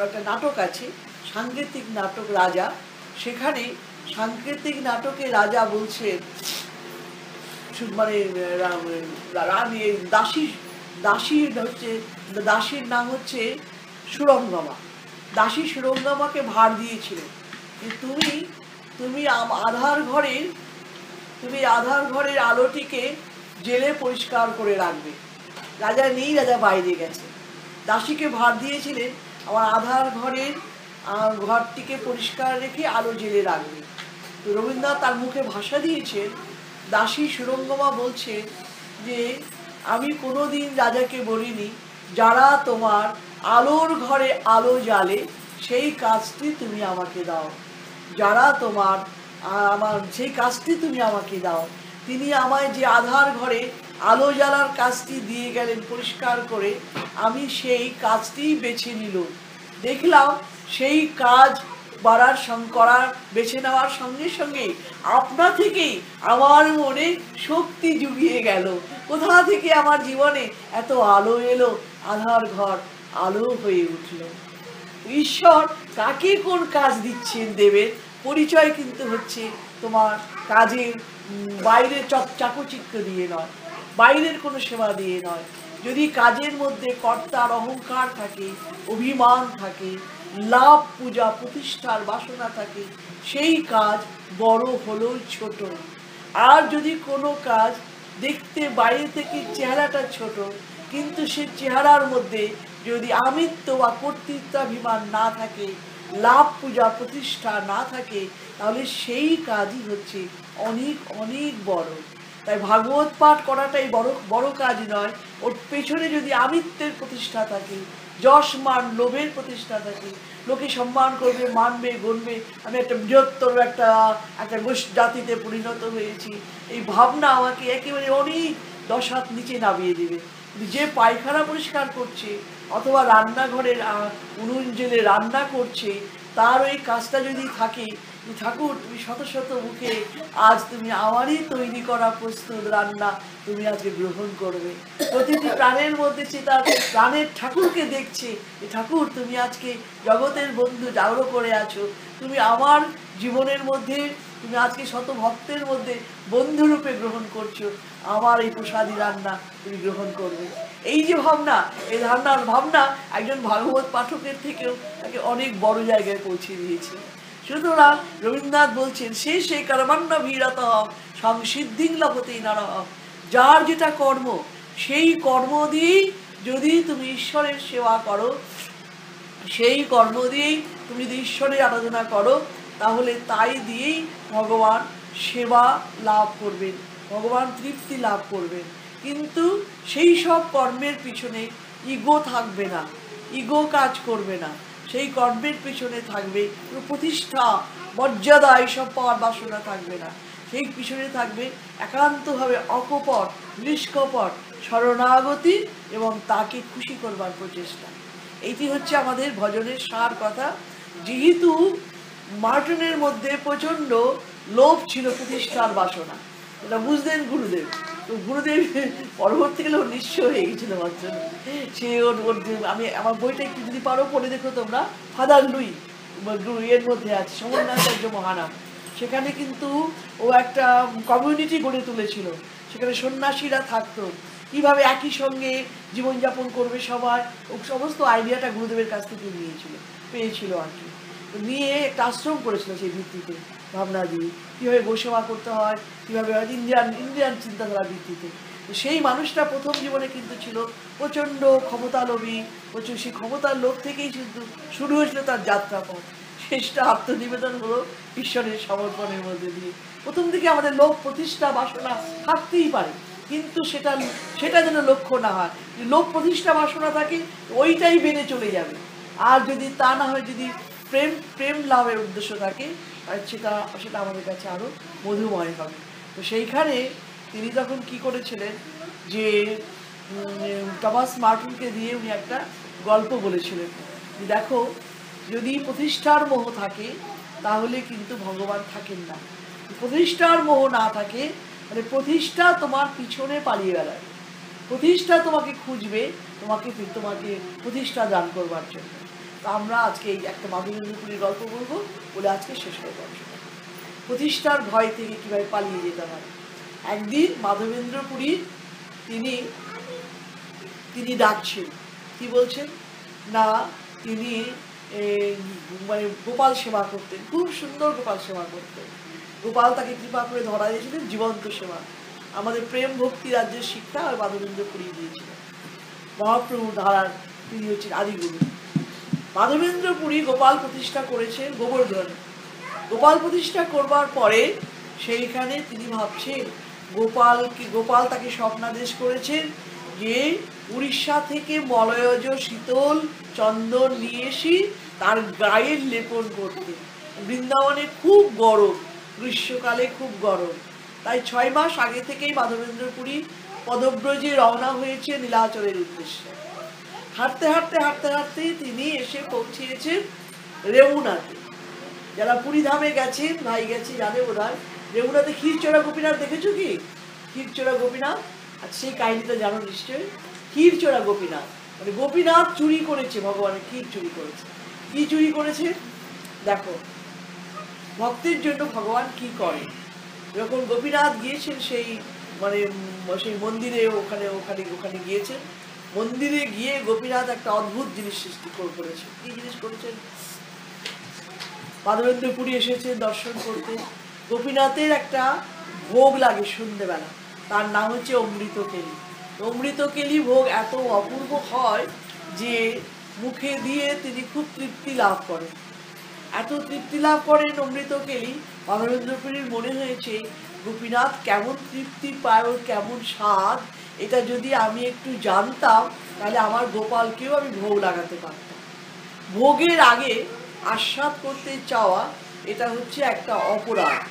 একটা নাটক আছে, সাংকেতিক নাটক রাজা। সেখানে সাংকেতিক নাটকে রাজা বলছেন, মানে রানী দাসী, দাসীর হচ্ছে, দাসীর নাম হচ্ছে সুরঙ্গমা। দাসী সুরঙ্গমাকে ভার দিয়েছিলেন যে তুমি তুমি আধার ঘরের, তুমি আধার ঘরের আলোটিকে জেলে পরিষ্কার করে রাখবে। রাজা নেই, রাজা বাইরে গেছে। দাসীকে ভার দিয়েছিলেন আমার আধার ঘরের ঘরটিকে পরিষ্কার রেখে আলো জেলে রাখবে। তো রবীন্দ্রনাথ তার মুখে ভাষা দিয়েছেন। দাসী সুরঙ্গমা বলছেন যে আমি কোনোদিন রাজাকে বলিনি যারা তোমার আলোর ঘরে আলো জ্বালে সেই কাজটি তুমি আমাকে দাও, যারা তোমার আমার সেই কাজটি তুমি আমাকে দাও। তিনি আমায় যে আধার ঘরে আলো জ্বালার কাজটি দিয়ে গেলেন পরিষ্কার করে, আমি সেই কাজটিই বেছে নিল। দেখলাম সেই কাজ করার বেছে নেওয়ার সঙ্গে সঙ্গে আপনা থেকেই আমার মনে শক্তি জুগিয়ে গেল। কোথা থেকে আমার জীবনে এত আলো এলো, আধার ঘর আলো হয়ে উঠল। ঈশ্বর কাকে কোন কাজ দিচ্ছেন দেবের পরিচয় কিন্তু হচ্ছে তোমার কাজের বাইরের চাকচিক্য দিয়ে নয়, বাইরের কোনো সেবা দিয়ে নয়। যদি কাজের মধ্যে কর্তার অহংকার থাকে, অভিমান থাকে, লাভ পূজা প্রতিষ্ঠার বাসনা থাকে, সেই কাজ বড় হলেও ছোট। আর যদি কোনো কাজ দেখতে বাইরে থেকে চেহারাটা ছোট, কিন্তু সে চেহারার মধ্যে যদি আমিত্ব বা কর্তৃত্বাভিমান না থাকে, লাভ পূজা প্রতিষ্ঠা না থাকে, তাহলে সেই কাজই হচ্ছে অনেক অনেক বড়। তাই ভাগবত পাঠ করাটাই বড় বড় কাজ নয়, ওর পেছনে যদি আমিত্বের প্রতিষ্ঠা থাকে, যশ মান লোভের প্রতিষ্ঠা থাকে, লোকে সম্মান করবে, মানবে, গণবে, আমি একটা বৃহত্তর একটা জাতিতে পরিণত হয়েছি, এই ভাবনা আমাকে একেবারে অনেক 10 হাত নিচে নামিয়ে দেবে। যে পায়খানা পরিষ্কার করছে অথবা রান্নাঘরের উনুন জেলে রান্না করছে, তার ওই কাজটা যদি থাকে, ঠাকুর তুমি শত শত মুখে আজ তুমি আমারই তৈরি করা প্রস্তুত রান্না তুমি আজকে গ্রহণ করবে। প্রতিটি প্রাণের মধ্যে সে তার প্রাণের ঠাকুরকে দেখছে, ঠাকুর তুমি আজকে জগতের বন্ধু জাগ্রত করে আছো, তুমি আমার জীবনের মধ্যে, তুমি আজকে শত ভক্তের মধ্যে বন্ধুরূপে গ্রহণ করছো, আমার এই প্রসাদী রান্না তুমি গ্রহণ করবে। এই যে ভাবনা, এই ধারণার ভাবনা একজন ভাগবত পাঠকের থেকেও তাকে অনেক বড় জায়গায় পৌঁছে দিয়েছে। সুতরাং রবীন্দ্রনাথ বলছেন শেষে কর্মণ্য বিরত সংসিদ্ধিং লভতে নরঃ, যার যেটা কর্ম সেই কর্ম দিয়েই যদি তুমি ঈশ্বরের সেবা করো, সেই কর্ম দিয়েই তুমি যদি ঈশ্বরের আরাধনা করো, তাহলে তাই দিয়েই ভগবান সেবা লাভ করবেন, ভগবান তৃপ্তি লাভ করবেন। কিন্তু সেই সব কর্মের পিছনে ইগো থাকবে না, ইগো কাজ করবে না। সেই কর্মের পিছনে থাকবে প্রতিষ্ঠা, মর্যাদা, এইসব পাওয়ার বাসনা থাকবে না। সেই পিছনে থাকবে একান্তভাবে অকপট, নিষ্কপট শরণাগতি এবং তাকে খুশি করবার প্রচেষ্টা। এইটি হচ্ছে আমাদের ভজনের সার কথা। যেহেতু মার্টিনের মধ্যে প্রচণ্ড লোভ ছিল, প্রতিষ্ঠার বাসনা, এটা বুঝলেন গুরুদেব। তো গুরুদেব পরবর্তীকালে ওর নিঃস্ব হয়ে গেছিল মাত্র। সে ওর আমি আমার বইটা একটু যদি পারো পড়ে দেখো তোমরা, ফাদার লুই এর মধ্যে আছে সমন্বয়াচার্য মহানাম। সেখানে কিন্তু ও একটা কমিউনিটি গড়ে তুলেছিল, সেখানে সন্ন্যাসীরা থাকতো, কীভাবে একই সঙ্গে জীবনযাপন করবে সবাই, ও সমস্ত আইডিয়াটা গুরুদেবের কাছ থেকে পেয়েছিল আর কি। নিয়ে একটা আশ্রম করেছিল সেই ভিত্তিতে ভাবনা দিয়ে, কীভাবে গোসেবা করতে হয়, কীভাবে ইন্ডিয়ান চিন্তাধারার ভিত্তিতে। তো সেই মানুষটা প্রথম জীবনে কিন্তু ছিল প্রচণ্ড ক্ষমতালোভী, প্রচুর সেই ক্ষমতার লোভ থেকেই কিন্তু শুরু হয়েছিল তার যাত্রাপথ। শেষটা আত্মনিবেদন হলো ঈশ্বরের সমর্পণের মধ্যে দিয়ে। প্রথম দিকে আমাদের লোভ প্রতিষ্ঠা বাসনা থাকতেই পারে, কিন্তু সেটা যেন লক্ষ্য না হয়। লোভ প্রতিষ্ঠা বাসনা থাকে ওইটাই বেড়ে চলে যাবে, আর যদি তা না হয়, যদি প্রেম লাভের উদ্দেশ্য থাকে, সেটা আমাদের কাছে আরও মধুময় হবে। তো সেইখানে তিনি তখন কি করেছিলেন যে টমাস মার্টিনকে দিয়ে উনি একটা গল্প বলেছিলেন, দেখো যদি প্রতিষ্ঠার মোহ থাকে তাহলে কিন্তু ভগবান থাকেন না। প্রতিষ্ঠার মোহ না থাকে, মানে প্রতিষ্ঠা তোমার পিছনে পালিয়ে বেড়ায়, প্রতিষ্ঠা তোমাকে খুঁজবে, তোমাকে প্রতিষ্ঠা দান করবার জন্য। তো আমরা আজকে এই একটা মাধবেন্দ্র পুরীর গল্প বলবো বলে আজকে শেষ করবো। প্রতিষ্ঠার ভয় থেকে কিভাবে পালিয়ে যেতে হয়। একদিন মাধবেন্দ্র পুরীর তিনি ডাকছেন, কি বলছেন না, তিনি মানে গোপাল সেবা করতেন, খুব সুন্দর গোপাল সেবা করতেন। গোপাল তাকে কৃপা করে ধরা দিয়েছিলেন জীবন্ত সেবা। আমাদের প্রেম ভক্তি রাজ্যের শিক্ষা আর মাধবেন্দ্র পুরী দিয়েছিলেন। মহাপ্রভু ধারার তিনি হচ্ছেন আদিগুরু। মাধবেন্দ্র পুরী গোপাল প্রতিষ্ঠা করেছেন গোবর্ধনে। গোপাল প্রতিষ্ঠা করবার পরে সেইখানে তিনি ভাবছেন গোপাল তাকে স্বপ্নাদেশ করেছেন যে উড়িষ্যা থেকে মলয়জ শীতল চন্দন নিয়ে এসে তার গায়ে লেপন করতে। বৃন্দাবনে খুব গরম, গ্রীষ্মকালে খুব গরম, তাই 6 মাস আগে থেকেই মাধবেন্দ্র পুরী পদব্রজে রওনা হয়েছে নীলাচলের উদ্দেশ্যে। হাঁটতে হাঁটতে হাঁটতে হাঁটতে তিনি এসে পৌঁছিয়েছেন রেমুনাতে। যারা পুরী ধামে গেছেন, ভাই গেছে জানে বোধহয়, রেমুনাতে ক্ষীরচোরা গোপীনাথ দেখেছো কি? ক্ষীরচোরা গোপীনাথ, আর সেই কাহিনীটা জানো নিশ্চয়ই। ক্ষীরচোরা গোপীনাথ মানে গোপীনাথ চুরি করেছে, ভগবানের ক্ষীর চুরি করেছে। কি চুরি করেছে দেখো, ভক্তের জন্য ভগবান কি করে। যখন গোপীনাথ গিয়েছেন সেই সেই মন্দিরে, ওখানে গিয়েছেন, মন্দিরে গিয়ে গোপীনাথ একটা অদ্ভুত জিনিস সৃষ্টি করেছে। কি জিনিস করেছেন? মাধবেন্দ্র পুরী এসেছেন দর্শন করতে। গোপীনাথের একটা ভোগ লাগে সন্ধ্যেবেলা, তার নাম হচ্ছে অমৃতকেলি। অমৃতকেলি ভোগ এত অপূর্ব হয় যে মুখে দিয়ে তিনি খুব তৃপ্তি লাভ করেন। এত তৃপ্তি লাভ করেন অমৃতকেলি, মাধবেন্দ্র পুরীর মনে হয়েছে গোপীনাথ কেমন তৃপ্তি পায়, ওর কেমন স্বাদ, এটা যদি আমি একটু জানতাম তাহলে আমার গোপালকেও আমি ভোগ লাগাতে পারতাম। ভোগের আগে আস্বাদ করতে চাওয়া এটা হচ্ছে একটা অপরাধ,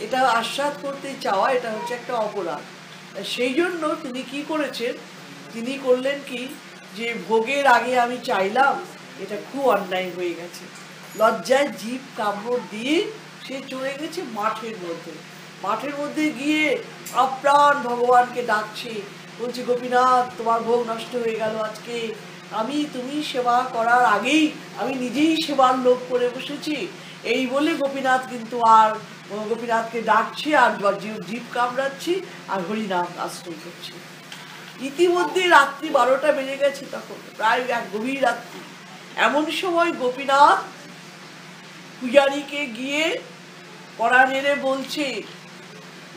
এটা আস্বাদ করতে চাওয়া এটা হচ্ছে একটা অপরাধ। সেই জন্য তিনি কি করেছেন, তিনি করলেন কি, যে ভোগের আগে আমি চাইলাম, এটা খুব অন্যায় হয়ে গেছে। লজ্জায় জিভ কামড় দিয়ে সে চলে গেছে মাঠের মধ্যে গিয়ে আপ্রাণ ভগবানকে ডাকছে, বলছে গোপীনাথ তোমার ভোগ নষ্ট হয়ে গেল আজকে, তুমি সেবা করার আগেই আমি নিজেই সেবার লোভ করে বসেছি। এই বলে গোপীনাথ কিন্তু আর গোপীনাথকে ডাকছে আর জিভ কামড়াচ্ছি আর হরিনাম আশ্রয় করছে। ইতিমধ্যে রাত্রি 12টা বেজে গেছে, তখন প্রায় এক গভীর রাত্রি। এমন সময় গোপীনাথ পূজারীকে গিয়ে পড়া নেড়ে বলছে,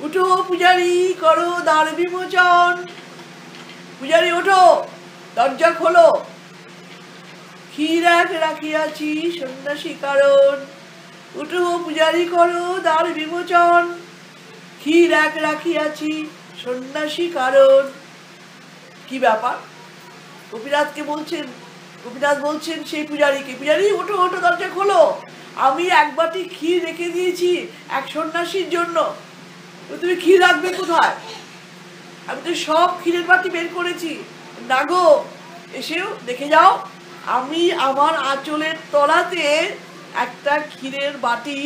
উঠো পূজারী, করো দ্বার বিমোচন। পূজারী ওঠো, দরজা খোলো, ক্ষীর এক রাখিয়াছি সন্ন্যাসী কারণ। উঠো পূজারী, করো দ্বার বিমোচন, ক্ষীর এক রাখিয়াছি সন্ন্যাসী কারণ। কি ব্যাপার? গোপীনাথ বলছেন সেই পূজারীকে, পূজারী ওঠো ওঠো, দরজা খোলো, আমি এক বাটি ক্ষীর রেখে দিয়েছি এক সন্ন্যাসীর জন্য, তুমি ক্ষীর রাখবে কোথায়? আমি তো সব ক্ষীরের বাটি বের করেছি। না গো, এসেও দেখে যাও, আমি আমার আঁচলের তলাতে একটা ক্ষীরের বাটি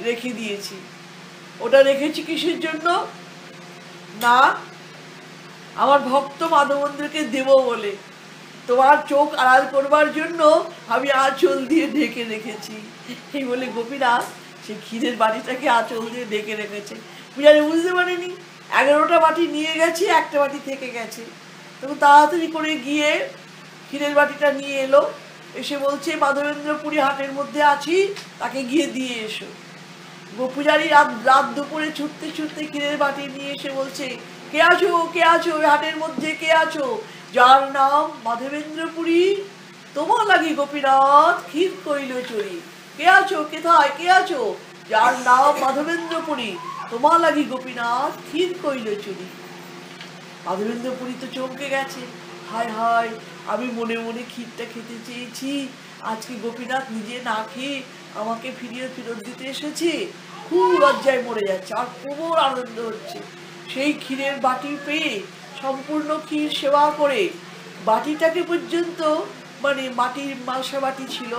রেখে দিয়েছি। ওটা রেখেছি কিসের জন্য? না, আমার ভক্ত মাধবেন্দ্রকে দেব বলে, তোমার চোখ আড়াল করবার জন্য আমি আঁচল দিয়ে ঢেকে রেখেছি। এই বলে গোপীনাথ সেই ক্ষীরের বাটিটাকে আঁচল দিয়ে ঢেকে রেখেছে। পূজারী বুঝতে পারেনি, 11টা বাটি নিয়ে গেছে, একটা বাটি থেকে গেছে। তখন তাড়াতাড়ি করে গিয়ে ক্ষীরের বাটিটা নিয়ে এলো, এসে বলছে মাধবেন্দ্র পুরী হাটের মধ্যে আছি, তাকে গিয়ে দিয়ে এসো। পূজারী রাত দুপুরে ছুটতে ছুটতে ক্ষীরের বাটি নিয়ে এসে বলছে, কে আছো কে আছো হাটের মধ্যে, কে আছো? যার নাম মাধবেন্দ্র পুরী, তোমার লাগি গোপীনাথ ক্ষীর কইল চুরি। কে আছো, কোথায়, কে আছো? যার নাম মাধবেন্দ্র পুরী, তোমার লাগি গোপীনাথ ক্ষীর কইল চুরি। মাধবেন্দ্র পুরী তো চমকে গেছে, হায় হায়, আমি মনে মনে ক্ষীরটা খেতে চেয়েছি, আজকে গোপীনাথ নিজে না খেয়ে আমাকে ফেরত দিতে এসেছে। খুব লজ্জায় মরে যাচ্ছে, আর প্রবল আনন্দ হচ্ছে। সেই ক্ষীরের বাটি পেয়ে সম্পূর্ণ ক্ষীর সেবা করে বাটিটাকে পর্যন্ত, মাটির মালসা বাটি ছিল,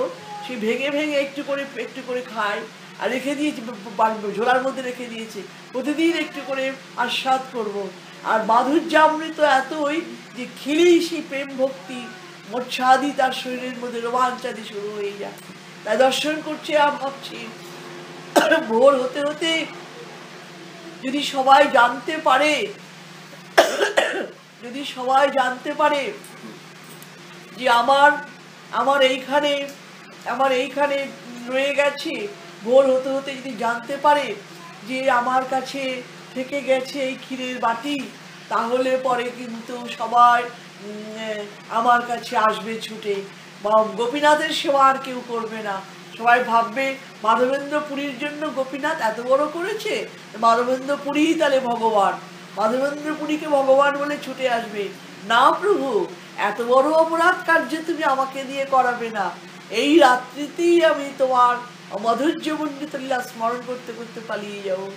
সে ভেঙে ভেঙে একটু করে খায়। আর রেখে দিয়েছি, ঝোলার মধ্যে রেখে দিয়েছে, প্রতিদিন একটু করে আস্বাদ করব। আর মাধুর্যামৃত এতই যে খেলেই সেই প্রেম ভক্তি মৎসাদি তার শরীরের মধ্যে রোমাঞ্চাদি শুরু হয়ে যায়। তাই দর্শন করছে আর ভাবছি ভোর হতে হতে যদি সবাই জানতে পারে, যদি সবাই জানতে পারে যে আমার এইখানে রয়ে গেছে, ভোর হতে হতে যদি জানতে পারে যে আমার কাছে থেকে গেছে এই ক্ষীরের বাটি, তাহলে পরে কিন্তু সবাই আমার কাছে আসবে ছুটে। বা গোপীনাথের সেবা আর কেউ করবে না, সবাই ভাববে মাধবেন্দ্র পুরীর জন্য গোপীনাথ এত বড় করেছে, মাধবেন্দ্র পুরী তাহলে ভগবান, মাধবেন্দ্র পুরীকে ভগবান বলে ছুটে আসবে। না প্রভু, এত বড় অপরাধ কার্য তুমি আমাকে দিয়ে করাবে না। এই রাত্রিতেই আমি তোমার মাধুর্যমণ্ডিত লীলা স্মরণ করতে করতে পালিয়ে যাবো।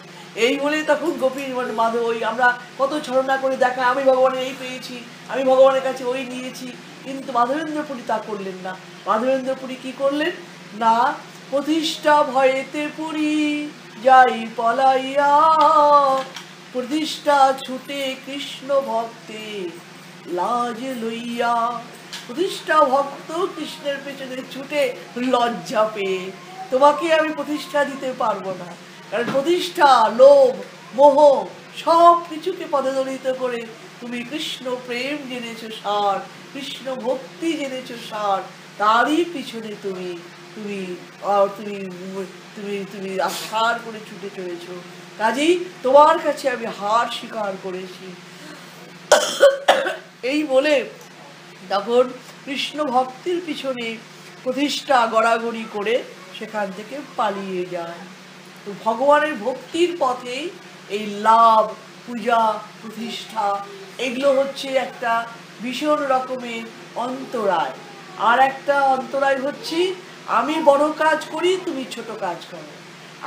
এই বলে তখন গোপীর মানে মাধব, ওই আমরা কত ছলনা করে দেখা আমি ভগবানের এই পেয়েছি, আমি ভগবানের কাছে ওই নিয়েছি, কিন্তু মাধবেন্দ্র পুরী তা করলেন না। মাধবেন্দ্র পুরী কি করলেন না, প্রতিষ্ঠা ভয়েতে পুরী যাই পলাইয়া, প্রতিষ্ঠা ছুটে কৃষ্ণ ভক্তে লাজ লইয়া। প্রতিষ্ঠা ভক্ত কৃষ্ণের পেছনে ছুটে লজ্জা পেয়ে, তোমাকে আমি প্রতিষ্ঠা দিতে পারবো না, কারণ প্রতিষ্ঠা লোভ মোহ সব কিছুকে পদদলিত করে তুমি কৃষ্ণ প্রেম জেনেছো সার, কৃষ্ণ ভক্তি জেনেছো সার, তারই পিছনে তুমি তুমি তুমি তুমি তুমি আসার করে ছুটে চলেছো। কাজেই তোমার কাছে আমি হার স্বীকার করেছি। এই বলে তখন কৃষ্ণ ভক্তির পিছনে প্রতিষ্ঠা গড়াগড়ি করে সেখান থেকে পালিয়ে যায়। তো ভগবানের ভক্তির পথেই এই লাভ পূজা প্রতিষ্ঠা এগুলো হচ্ছে একটা ভীষণ রকমের অন্তরায়। আর একটা অন্তরায় হচ্ছে আমি বড় কাজ করি, তুমি ছোট কাজ করো,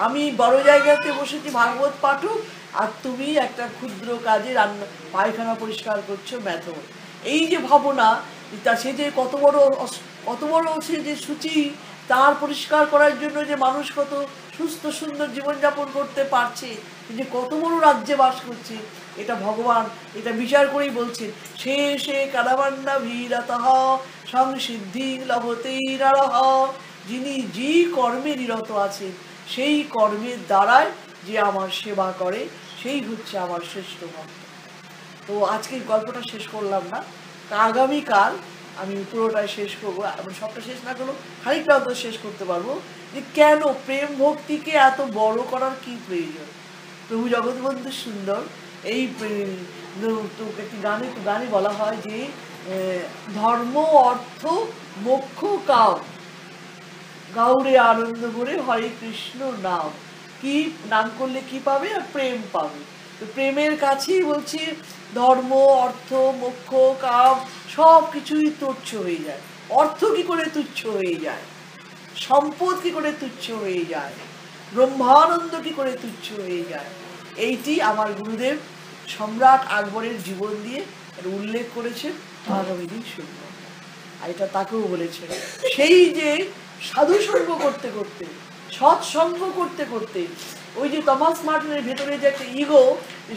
আমি বড় জায়গাতে বসেছি ভাগবত পাঠক, আর তুমি একটা ক্ষুদ্র কাজে রান্না পায়খানা পরিষ্কার করছো মেথর। এই যে ভাবনা, তা সে যে কত বড় সে যে সূচি, তার পরিষ্কার করার জন্য যে মানুষ কত সুস্থ সুন্দর জীবনযাপন করতে পারছে, যে কত বড় রাজ্যে বাস করছে, এটা ভগবান এটা বিচার করেই বলছেন। সে সে কারাবান্না ভীরাতঃ সংসিদ্ধি লভতেই নারহ, যিনি যে কর্মে নিরত আছেন সেই কর্মের দ্বারাই যে আমার সেবা করে সেই হচ্ছে আমার শ্রেষ্ঠ ভক্ত। তো আজকে গল্পটা শেষ করলাম না, আগামীকাল আমি পুরোটাই শেষ করবো, আমি সবটা শেষ না করলেও খানিকটা তো শেষ করতে পারবো যে কেন প্রেম ভক্তিকে এত বড় করার কি প্রয়োজন। প্রভু জগৎবন্ধু সুন্দর এই একটি গানে বলা হয় যে ধর্ম অর্থ মোক্ষ কাম গাউরে আনন্দ করে হরে কৃষ্ণ নাম, কি নাম করলে কি পাবে, আর প্রেম পাবে। তো প্রেমের কাছেই বলছি ধর্ম অর্থ মোক্ষ কাম সব কিছুই তুচ্ছ হয়ে যায়। অর্থ কি করে তুচ্ছ হয়ে যায়, সম্পদ কি করে তুচ্ছ হয়ে যায়, ব্রহ্মানন্দ কি করে তুচ্ছ হয়ে যায়, এইটি আমার গুরুদেব সম্রাট আকবরের জীবন দিয়ে উল্লেখ করেছে। আগামী দিন শুনব, আর এটা তাকেও বলেছেন। সেই যে সাধু সঙ্গ করতে করতে সৎসঙ্গ করতে করতে ওই যে টমাস মার্টিনের ভেতরে যে একটা ইগো,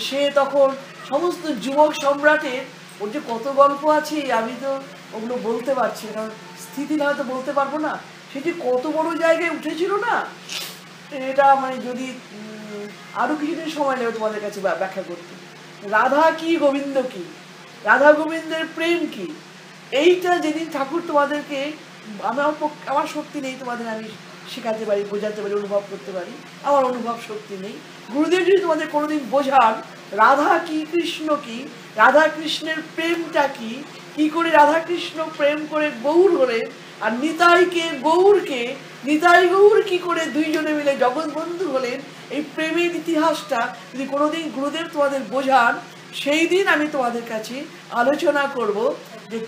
সে তখন সমস্ত যুবক সম্রাটের ওর যে কত গল্প আছে আমি তো ওগুলো বলতে পারছি না, কারণ স্থিতি না হয়তো বলতে পারবো না, সেটি কত বড় জায়গায় উঠেছিল না। এটা মানে যদি আরো কিছুদিন সময় নেবে তোমাদের কাছে ব্যাখ্যা করতে, রাধা কি গোবিন্দ কি, রাধা গোবিন্দের প্রেম কি, এইটা যেদিন ঠাকুর তোমাদেরকে, আমার শক্তি নেই তোমাদের আমি শেখাতে পারি, বোঝাতে পারি, অনুভব করতে পারি, আমার অনুভব শক্তি নেই। গুরুদেব যদি তোমাদের কোনোদিন বোঝান রাধা কি কৃষ্ণ কি, রাধা কৃষ্ণের প্রেমটা কি, কি করে রাধা কৃষ্ণ প্রেম করে গৌর হলেন, আর নিতাইকে গৌরকে নিতাই গৌর কি করে দুইজনে মিলে জগৎবন্ধু হলেন, এই প্রেমের ইতিহাসটা যদি কোনোদিন গুরুদেব তোমাদের বোঝান, সেই দিন আমি তোমাদের কাছে আলোচনা করব যে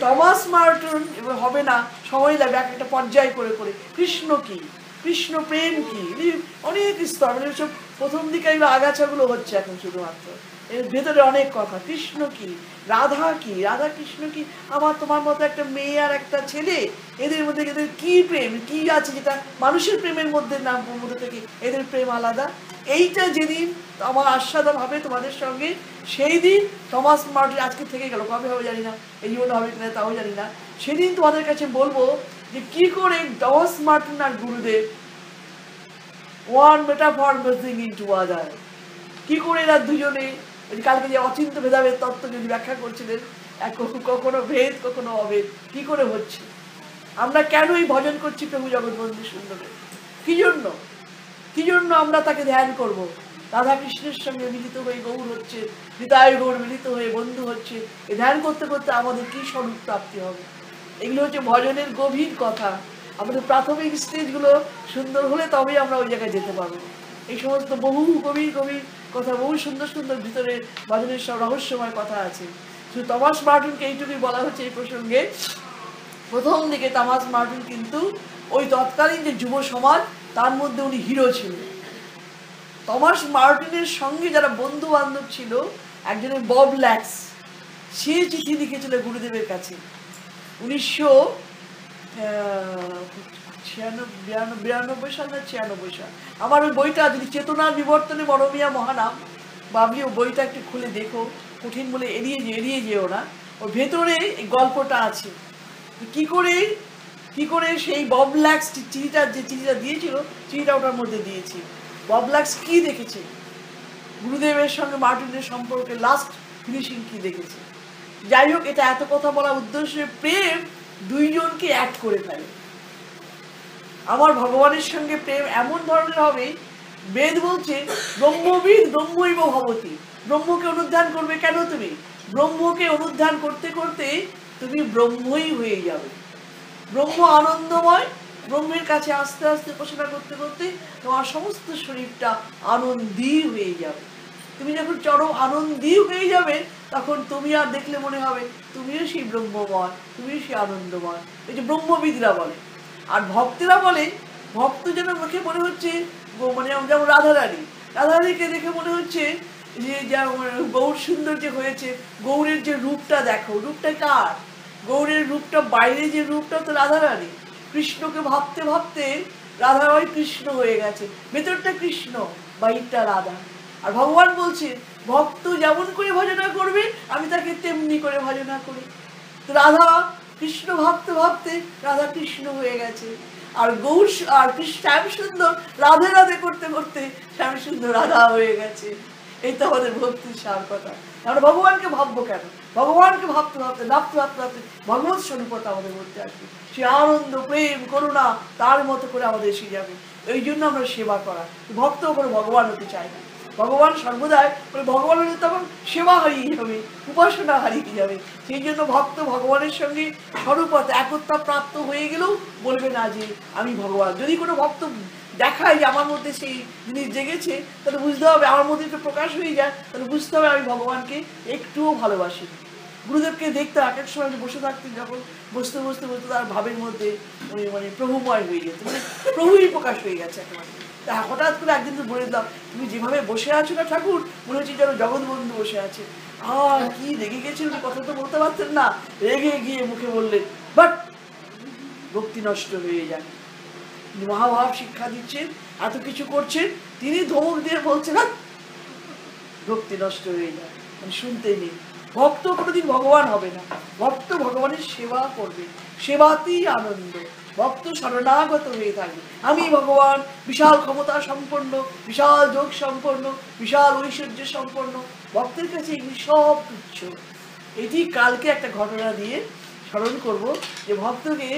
টমাস মার্টন এবার হবে না, সময় লাগবে একটা পর্যায় করে করে কৃষ্ণ কি, কৃষ্ণ প্রেম কি, অনেক স্তর, মানে সব প্রথম দিকে এগুলো আগাছাগুলো হচ্ছে এখন শুধুমাত্র। এর ভেতরে অনেক কথা। কৃষ্ণ কি, রাধা কি, রাধা কৃষ্ণ কি, আমার তোমার মতো একটা মেয়ে আর একটা ছেলে, এদের মধ্যে এদের কি প্রেম, কি আছে যেটা মানুষের প্রেমের মধ্যে নাম মধ্যে থেকে এদের প্রেম আলাদা। এইটা যেদিন আমার আস্বাদন হবে তোমাদের সঙ্গে, সেই দিন থমাস মার্টিন, আজকে থেকে গেল, কবে হবে জানি না, এই জীবনে হবে কিনা তাও জানি না, সেদিন তোমাদের কাছে বলবো যে কি করে থমাস মার্টিন আর গুরুদেব ওয়ান মেটাফর মেজিং ইনটু আদার, কি করে এরা দুজনে কালকে যে অচিন্ত ভেদাভেদ তত্ত্ব যদি ব্যাখ্যা করছিলেন, কখনো ভেদ কখনো অভেদ কি করে হচ্ছে। আমরা কেনই ভজন করছি প্রভু জগৎবন্ধু সুন্দরের, কি জন্য, কি জন্য আমরা তাকে ধ্যান করব। রাধা কৃষ্ণের সঙ্গে মিলিত হয়ে গৌর হচ্ছে, হৃদয় গৌর মিলিত হয়ে বন্ধু হচ্ছে, এই ধ্যান করতে করতে আমাদের কি স্বরূপ প্রাপ্তি হবে। এগুলো হচ্ছে ভজনের গভীর কথা। আমাদের প্রাথমিক স্টেজগুলো সুন্দর হলে তবেই আমরা ওই জায়গায় যেতে পারবো। এই সমস্ত বহু গভীর গভীর কথা, বহু সুন্দর সুন্দর ভিতরে ভজনের সব রহস্যময় কথা আছে। শুধু থমাস মার্টিনকে এইটুকুই বলা হচ্ছে এই প্রসঙ্গে। প্রথম দিকে থমাস মার্টিন কিন্তু ওই তৎকালীন যে যুব সমাজ তার মধ্যে উনি হিরো ছিলেন। থমাস মার্টিনের সঙ্গে যারা বন্ধু বান্ধব ছিল, একজনের বব ল্যাক্স, সে চিঠি লিখেছিল গুরুদেবের কাছে 1992 সাল না 96 সাল। আমার ওই বইটা যদি চেতনার বিবর্তনে মরমিয়া মহানাম, বা আপনি ওই বইটা একটু খুলে দেখো, কঠিন বলে এড়িয়ে যেও না, ওর ভেতরে এই গল্পটা আছে কি করে সেই বব ল্যাক্স চিঠিটা দিয়েছিল, চিঠিটা ওটার মধ্যে দিয়েছি। বব ল্যাক্স কি দেখেছে গুরুদেবের সঙ্গে মার্টিনের সম্পর্কে, লাস্ট ফিনিশিং কি দেখেছে। যাই হোক, এটা এত কথা বলার উদ্দেশ্যে, প্রেম দুইজনকে এক করে ফেলে। আমার ভগবানের সঙ্গে প্রেম এমন ধরনের হবে, বেদ বলছে ব্রহ্মবিদ ব্রহ্মৈব ভবতি, ব্রহ্মকে অনুধ্যান করবে কেন তুমি, ব্রহ্মকে অনুধ্যান করতে করতে তুমি ব্রহ্মই হয়ে যাবে। ব্রহ্ম আনন্দময়, ব্রহ্মের কাছে আস্তে আস্তে উপাসনা করতে করতে তোমার সমস্ত শরীরটা আনন্দী হয়ে যাবে। তুমি যখন চরম আনন্দী হয়ে যাবে, তখন তুমি আর দেখলে মনে হবে তুমিও সেই ব্রহ্মময়, তুমিও সেই আনন্দময়। এই যে ব্রহ্মবিদরা বলে। আর ভক্তেরা বলে, ভক্ত যেন মুখে মনে হচ্ছে মানে যেমন রাধারানীকে দেখে মনে হচ্ছে যে গৌর সুন্দর যে হয়েছে, গৌরের যে রূপটা দেখো, রূপটা কার, গৌরের রূপটা, বাইরে যে রূপটা তো রাধারানী। কৃষ্ণকে ভাবতে ভাবতে রাধা ওই কৃষ্ণ হয়ে গেছে, ভেতরটা কৃষ্ণ, বাইরটা রাধা। আর ভগবান বলছে ভক্ত যেমন করে ভজনা করবে আমি তাকে তেমনি করে ভজনা করি। তো রাধা কৃষ্ণ ভাবতে ভাবতে রাধা কৃষ্ণ হয়ে গেছে, আর গৌর আর শ্যাম সুন্দর রাধে রাধে করতে করতে শ্যাম সুন্দর রাধা হয়ে গেছে। এই তো আমাদের ভক্তির সার কথা। আমরা ভগবানকে ভাববো কেন, ভগবানকে ভাবতে ভাবতে ভগবত স্বরূপতা আমাদের মধ্যে আসবে, সে আনন্দ প্রেম করুণা তার মতো করে আমাদের এসে যাবে। এই জন্য আমরা সেবা করা, ভক্ত করে ভগবান হতে চাই না। ভগবান সর্বদাই ভগবান হলে তখন সেবা হারিয়ে যাবে, উপাসনা হারিয়ে যাবে। সেই জন্য ভক্ত ভগবানের সঙ্গে স্বরূপতা একতা প্রাপ্ত হয়ে গেলেও বলবে না যে আমি ভগবান। যদি কোনো ভক্ত দেখায় যে আমার মধ্যে সেই জিনিস জেগেছে, তাহলে বুঝতে হবে, আমার মধ্যে একটু প্রকাশ হয়ে যায়, তাহলে বুঝতে হবে আমি ভগবানকে একটুও ভালোবাসি। গুরুদেবকে দেখতে এক এক সময় বসে থাকতেন, যখন বসতে বসতে বসতে তার ভাবের মধ্যে মানে প্রভুময় হয়ে গেছে, মানে প্রভুই প্রকাশ হয়ে গেছে একেবারে। তা হঠাৎ করে একদিন তো বলে দিলাম, তুমি যেভাবে বসে আছো না ঠাকুর, মনে হচ্ছে যেন জগৎবন্ধু বসে আছে। আর কি রেগে গেছিল, কথা তো বলতে পারতেন না, রেগে গিয়ে মুখে বললেন বাট ভক্তি নষ্ট হয়ে যায়। মহাভাব শিক্ষা দিচ্ছেন, এত কিছু করছেন, তিনি ধমক দিয়ে বলছেন না ভক্তি নষ্ট হয়ে যায়, মানে শুনতে নেই। ভক্ত কোনোদিন ভগবান হবে না, ভক্ত ভগবানের সেবা করবে, সেবাতেই আনন্দ। ভক্ত শরণাগত হয়ে থাকবে, আমি ভগবান বিশাল ক্ষমতা সম্পন্ন, বিশাল যোগ সম্পন্ন, বিশাল ঐশ্বর্য সম্পন্ন। ভক্তের কাছে এগুলি সব তুচ্ছ। এটি কালকে একটা ঘটনা দিয়ে স্মরণ করব, যে ভক্তকে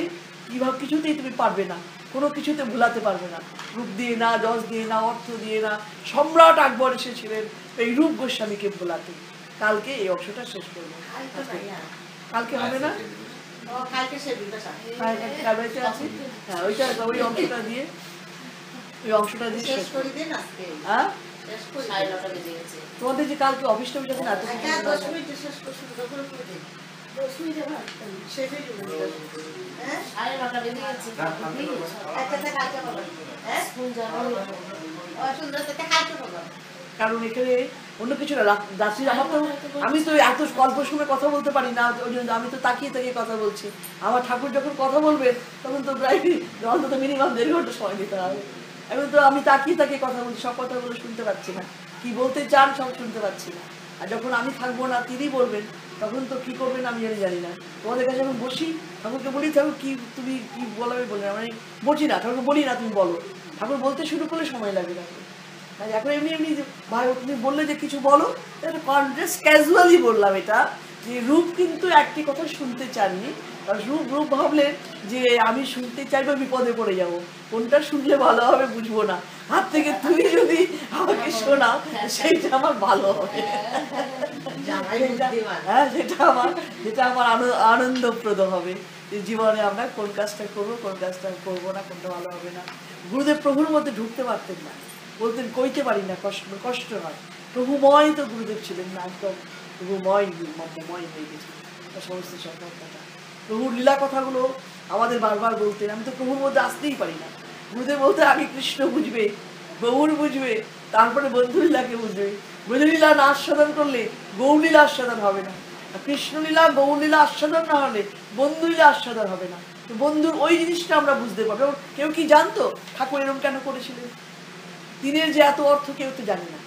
কিভাবে কিছুতেই তুমি পারবে না, কোনো কিছুতে ভুলাতে পারবে না, রূপ দিয়ে না, যশ দিয়ে না, অর্থ দিয়ে না। সম্রাট আকবর এসেছিলেন এই রূপ গোস্বামীকে ভোলাতে। কালকে এই অংশটা শেষ করবো, কালকে হবে না, ওই অংশটা দিয়ে শেষ করে দিন। হ্যাঁ, তোমাদের যে কালকে অফিসটা যখন এত কারণ এখানে অন্য কিছু না। রাত্রি আমার তো, আমি তো এত অল্প সময় কথা বলতে পারি না, ওই জন্য আমি তো তাকিয়ে তাকিয়ে কথা বলছি। আমার ঠাকুর যখন কথা বলবেন তখন তো প্রায় অন্তত মিনিমাম 1.5 ঘন্টা সময় দিতে হবে। এখন তো আমি তাকিয়ে তাকিয়ে কথা বলছি, সব কথাগুলো শুনতে পাচ্ছি না, কি বলতে চান সব শুনতে পাচ্ছি না। আর যখন আমি থাকবো না, তিনি বলবেন, তখন তো কি করবেন আমি জানি না। তোমাদের কাছে যখন বসি, ঠাকুরকে বলি ঠাকুর কি তুমি কি বলাবে বলে, মানে বলছি না, ঠাকুরকে বলি না তুমি বলো, ঠাকুর বলতে শুরু করলে সময় লাগে ঠাকুর। এখন এমনি এমনি ভাই তুমি বললে যে কিছু বলো, জাস্ট ক্যাজুয়ালি বললাম এটা, যে রূপ কিন্তু একটি কথা শুনতে চাননি। রূপ ভাবলেন যে আমি শুনতে চাইবো, বিপদে পড়ে যাব, কোনটা শুনলে ভালো হবে বুঝবো না, হাত থেকে তুই যদি আমাকে শোনাও সেইটা আমার ভালো হবে। হ্যাঁ, যেটা আমার আনন্দপ্রদ হবে, যে জীবনে আমরা কোন কাজটা করবো, কোন কাজটা করবো না, কোনটা ভালো হবে না। গুরুদেব প্রভুর মধ্যে ঢুকতে পারতেন না, বলতেন কইতে পারি না, কষ্ট হয়। প্রভুময় তো গুরুদেব ছিলেন না, একদম প্রভুময় হয়ে গেছে সমস্ত সম্পর্কটা। প্রভুর লীলা কথাগুলো আমাদের বারবার বলতেন, আমি তো প্রভুর মধ্যে আসতেই পারি না। গুরুদেব বলতে আগে কৃষ্ণ বুঝবে, গৌর বুঝবে, তারপরে বন্ধুলীলাকে বুঝবে। বন্ধুলীলা না আস্বাদন করলে গৌরলীলা আস্বাদন হবে না, কৃষ্ণলীলা গৌরলীলা আস্বাদন না হলে বন্ধুলীলা আস্বাদন হবে না। তো বন্ধুর ওই জিনিসটা আমরা বুঝতে পারবো। কেউ কি জানতো ঠাকুর এরকম কেন করেছিলেন? দিনের যে এত অর্থ কেউ তো জানে না।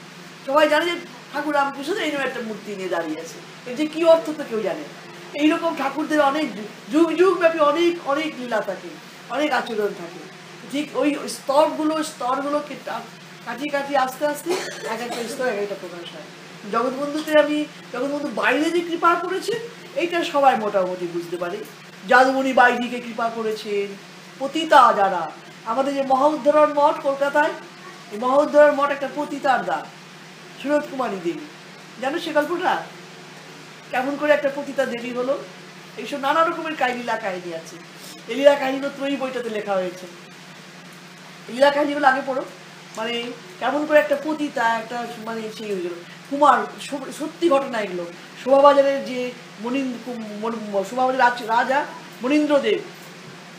সবাই জানে যে ঠাকুর রামকৃষ্ণ এইরকম একটা মূর্তি নিয়ে দাঁড়িয়ে আছে, এর যে কি অর্থ তো কেউ জানে না। এইরকম ঠাকুরদের অনেক যুগ যুগ ব্যাপী অনেক অনেক লীলা থাকে, অনেক আচরণ থাকে। ঠিক ওই স্তরগুলোকে কাটিয়ে কাটিয়ে আস্তে আস্তে এক একটা স্তর এক একটা প্রকাশ হয়। জগৎবন্ধু বাইরে যে কৃপা করেছেন এইটা সবাই মোটামুটি বুঝতে পারে। যাদুমণি বাইদিকে কৃপা করেছেন, পতিতা যারা, আমাদের যে মহা উদ্ধরণ মঠ কলকাতায়, এই মহা উদ্ধরণ মঠ একটা পতিতার দান, সুরত কুমারী দেবী, জানো সে গল্পটা? কেমন করে একটা পতিতা দেবী হলো, এইসব নানা রকমের লীলা কাহিনী আছে। এই লীলা কাহিনী ত্রয়ী বইটাতে লেখা হয়েছে। লীলা কাহিনীগুলো আগে পড়ো, মানে কেমন করে একটা পতিতা একটা মানে সেই হয়ে গেল কুমার। সত্যি ঘটনা এগুলো। শোভাবাজারের যে শোভাবাজারের রাজা মনীন্দ্রদেব,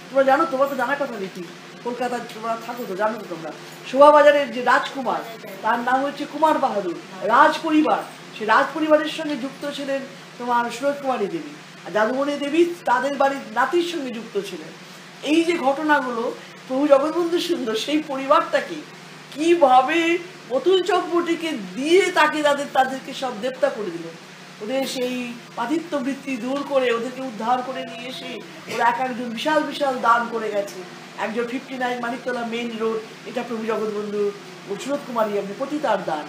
তোমরা জানো, তোমরা তো জানার কথা দেখি, কলকাতায় তোমরা থাকো তো জানো তো তোমরা। শোভাবাজারের যে রাজকুমার, তার নাম হচ্ছে কুমার বাহাদুর। রাজ পরিবার, সে রাজ পরিবারের সঙ্গে যুক্ত ছিলেন তোমার সুরত কুমারী দেবী, আর যাদুমণি দেবী তাদের বাড়ির নাতির সঙ্গে যুক্ত ছিলেন। এই যে ঘটনাগুলো, প্রভু জগৎবন্ধু সুন্দর সেই পরিবারটাকে কিভাবে অতুল চক্রবর্তীকে দিয়ে তাদেরকে সব দেবতা করে দিল। ওদের সেই পাতিত্ব বৃত্তি দূর করে ওদেরকে উদ্ধার করে নিয়ে এসে ওরা এক একজন বিশাল বিশাল দান করে গেছে। একজন 59 মানিকতলা মেইন রোড, এটা প্রভু জগৎবন্ধু সুরত কুমারী আপনি পতিতার দান।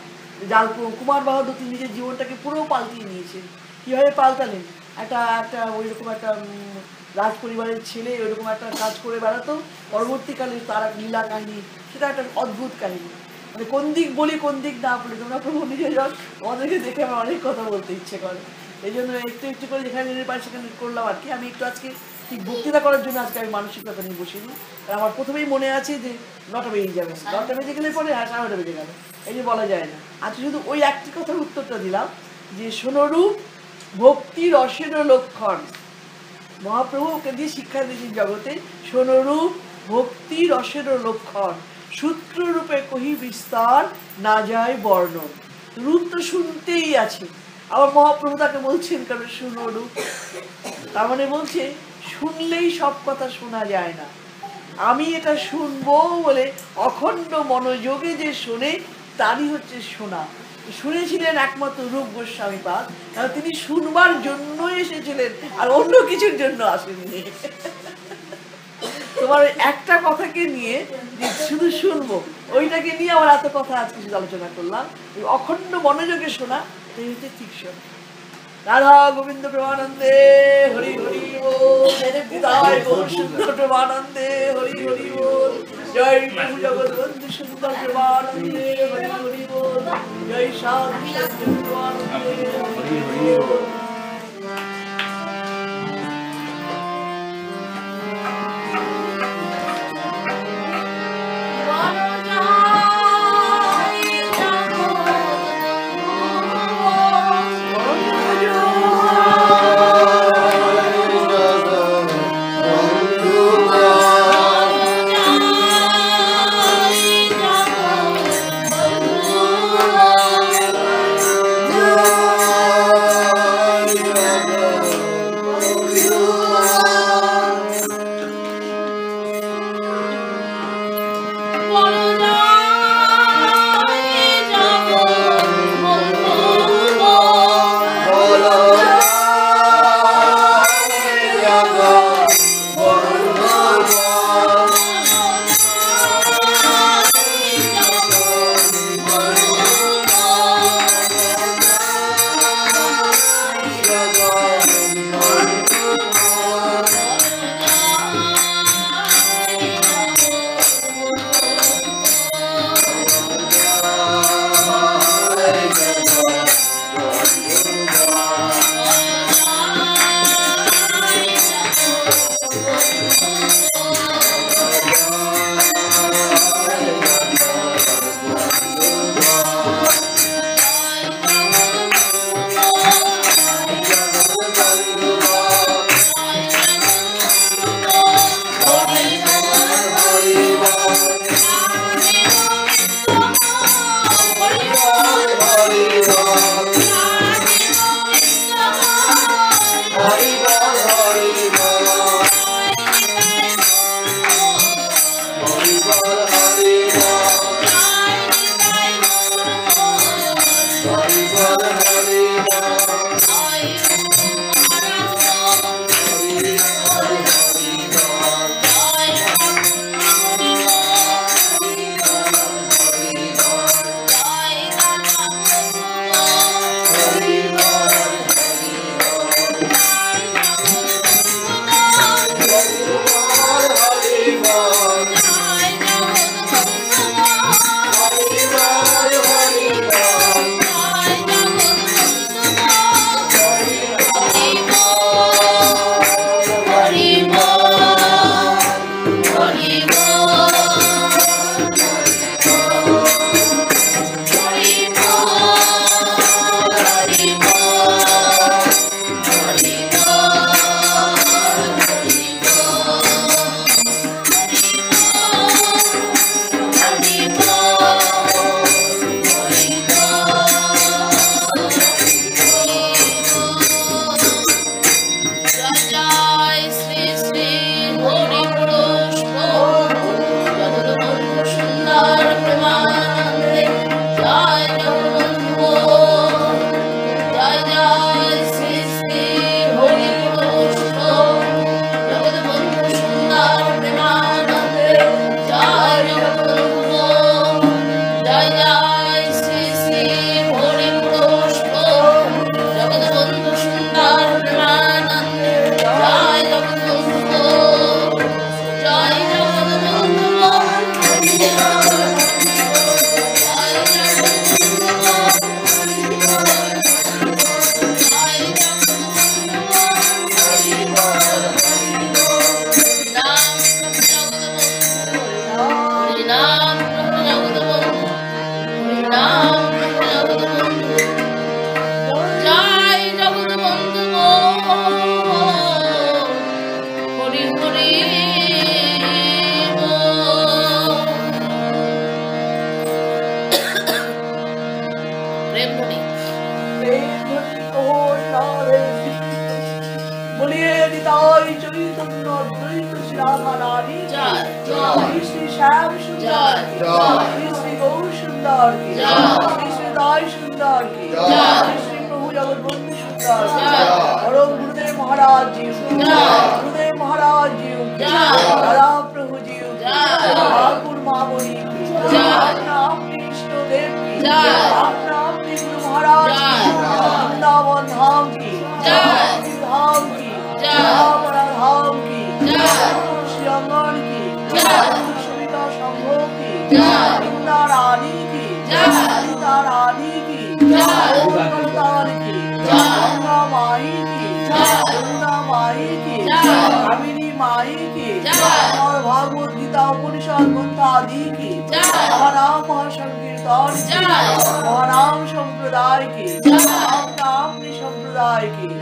যার কুমার বাহাদুর তিনি নিজের জীবনটাকে পুরো পাল্টিয়ে নিয়েছেন। কীভাবে পাল্টালেন? একটা ওইরকম একটা রাজ পরিবারের ছেলে ওইরকম একটা কাজ করে বেড়াতো, পরবর্তীকালে তার এক লীলা কাহিনী, সেটা একটা অদ্ভুত কাহিনী। মানে কোন দিক বলি কোন দিক না বলি, তোমরা প্রভু নিজে যাও, তোমাদেরকে দেখে আমার অনেক কথা বলতে ইচ্ছে করে। এই জন্য একটু একটু করে যেখানে পাই সেখানে করলাম আর কি। আমি একটু আজকে ঠিক বক্তৃতা করার জন্য আজকে আমি মানসিকতা নিয়ে বসিনি। আমার প্রথমেই মনে আছে যে 9টা বেজে যাবে, 9টা বেজে গেলে পরে 9:30 বেজে গেল, এই যে বলা যায় না। আজকে শুধু ওই একটি কথার উত্তরটা দিলাম যে সোনরূপ ভক্তি রসের লক্ষণ। মহাপ্রভু ওকে দিয়ে শিক্ষা দিয়েছেন জগতে, সোনরূপ ভক্তি রসের লক্ষণ, সূত্ররূপে কহি বিস্তার না যায় বর্ণন। রূপ তো শুনতেই আছে, আবার মহাপ্রভু তাকে বলছেন কারণ সোনরূপ, তার মানে বলছে শুনলেই সব কথা শোনা যায় না। আমি এটা শুনবো বলে অখণ্ড মনোযোগে যে শোনে তারই হচ্ছে শোনা। শুনেছিলেন একমাত্র রূপ গোস্বামী পাদ, তিনি শুনবার জন্য এসেছিলেন আর অন্য কিছুর জন্য আসেননি। তোমার একটা কথাকে নিয়ে যে শুধু শুনবো, ওইটাকে নিয়ে আমার এত কথা আজকে শুধু আলোচনা করলাম। অখণ্ড মনোযোগে শোনা এই হচ্ছে ঠিক শোনা। রাধা গোবিন্দ প্রেমানন্দে হরি হরি বল, বিদায় গৌর সুন্দর প্রেমানন্দে হরি হরি বল, জয় প্রভু জগৎবন্ধু সুন্দর প্রেমানন্দে হরি হরি বল, জয় সাধু সজ্জন প্রেমানন্দে হরি হরি বল।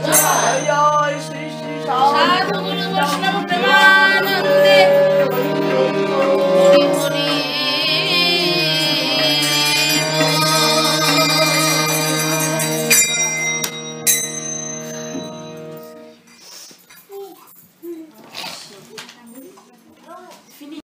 Jai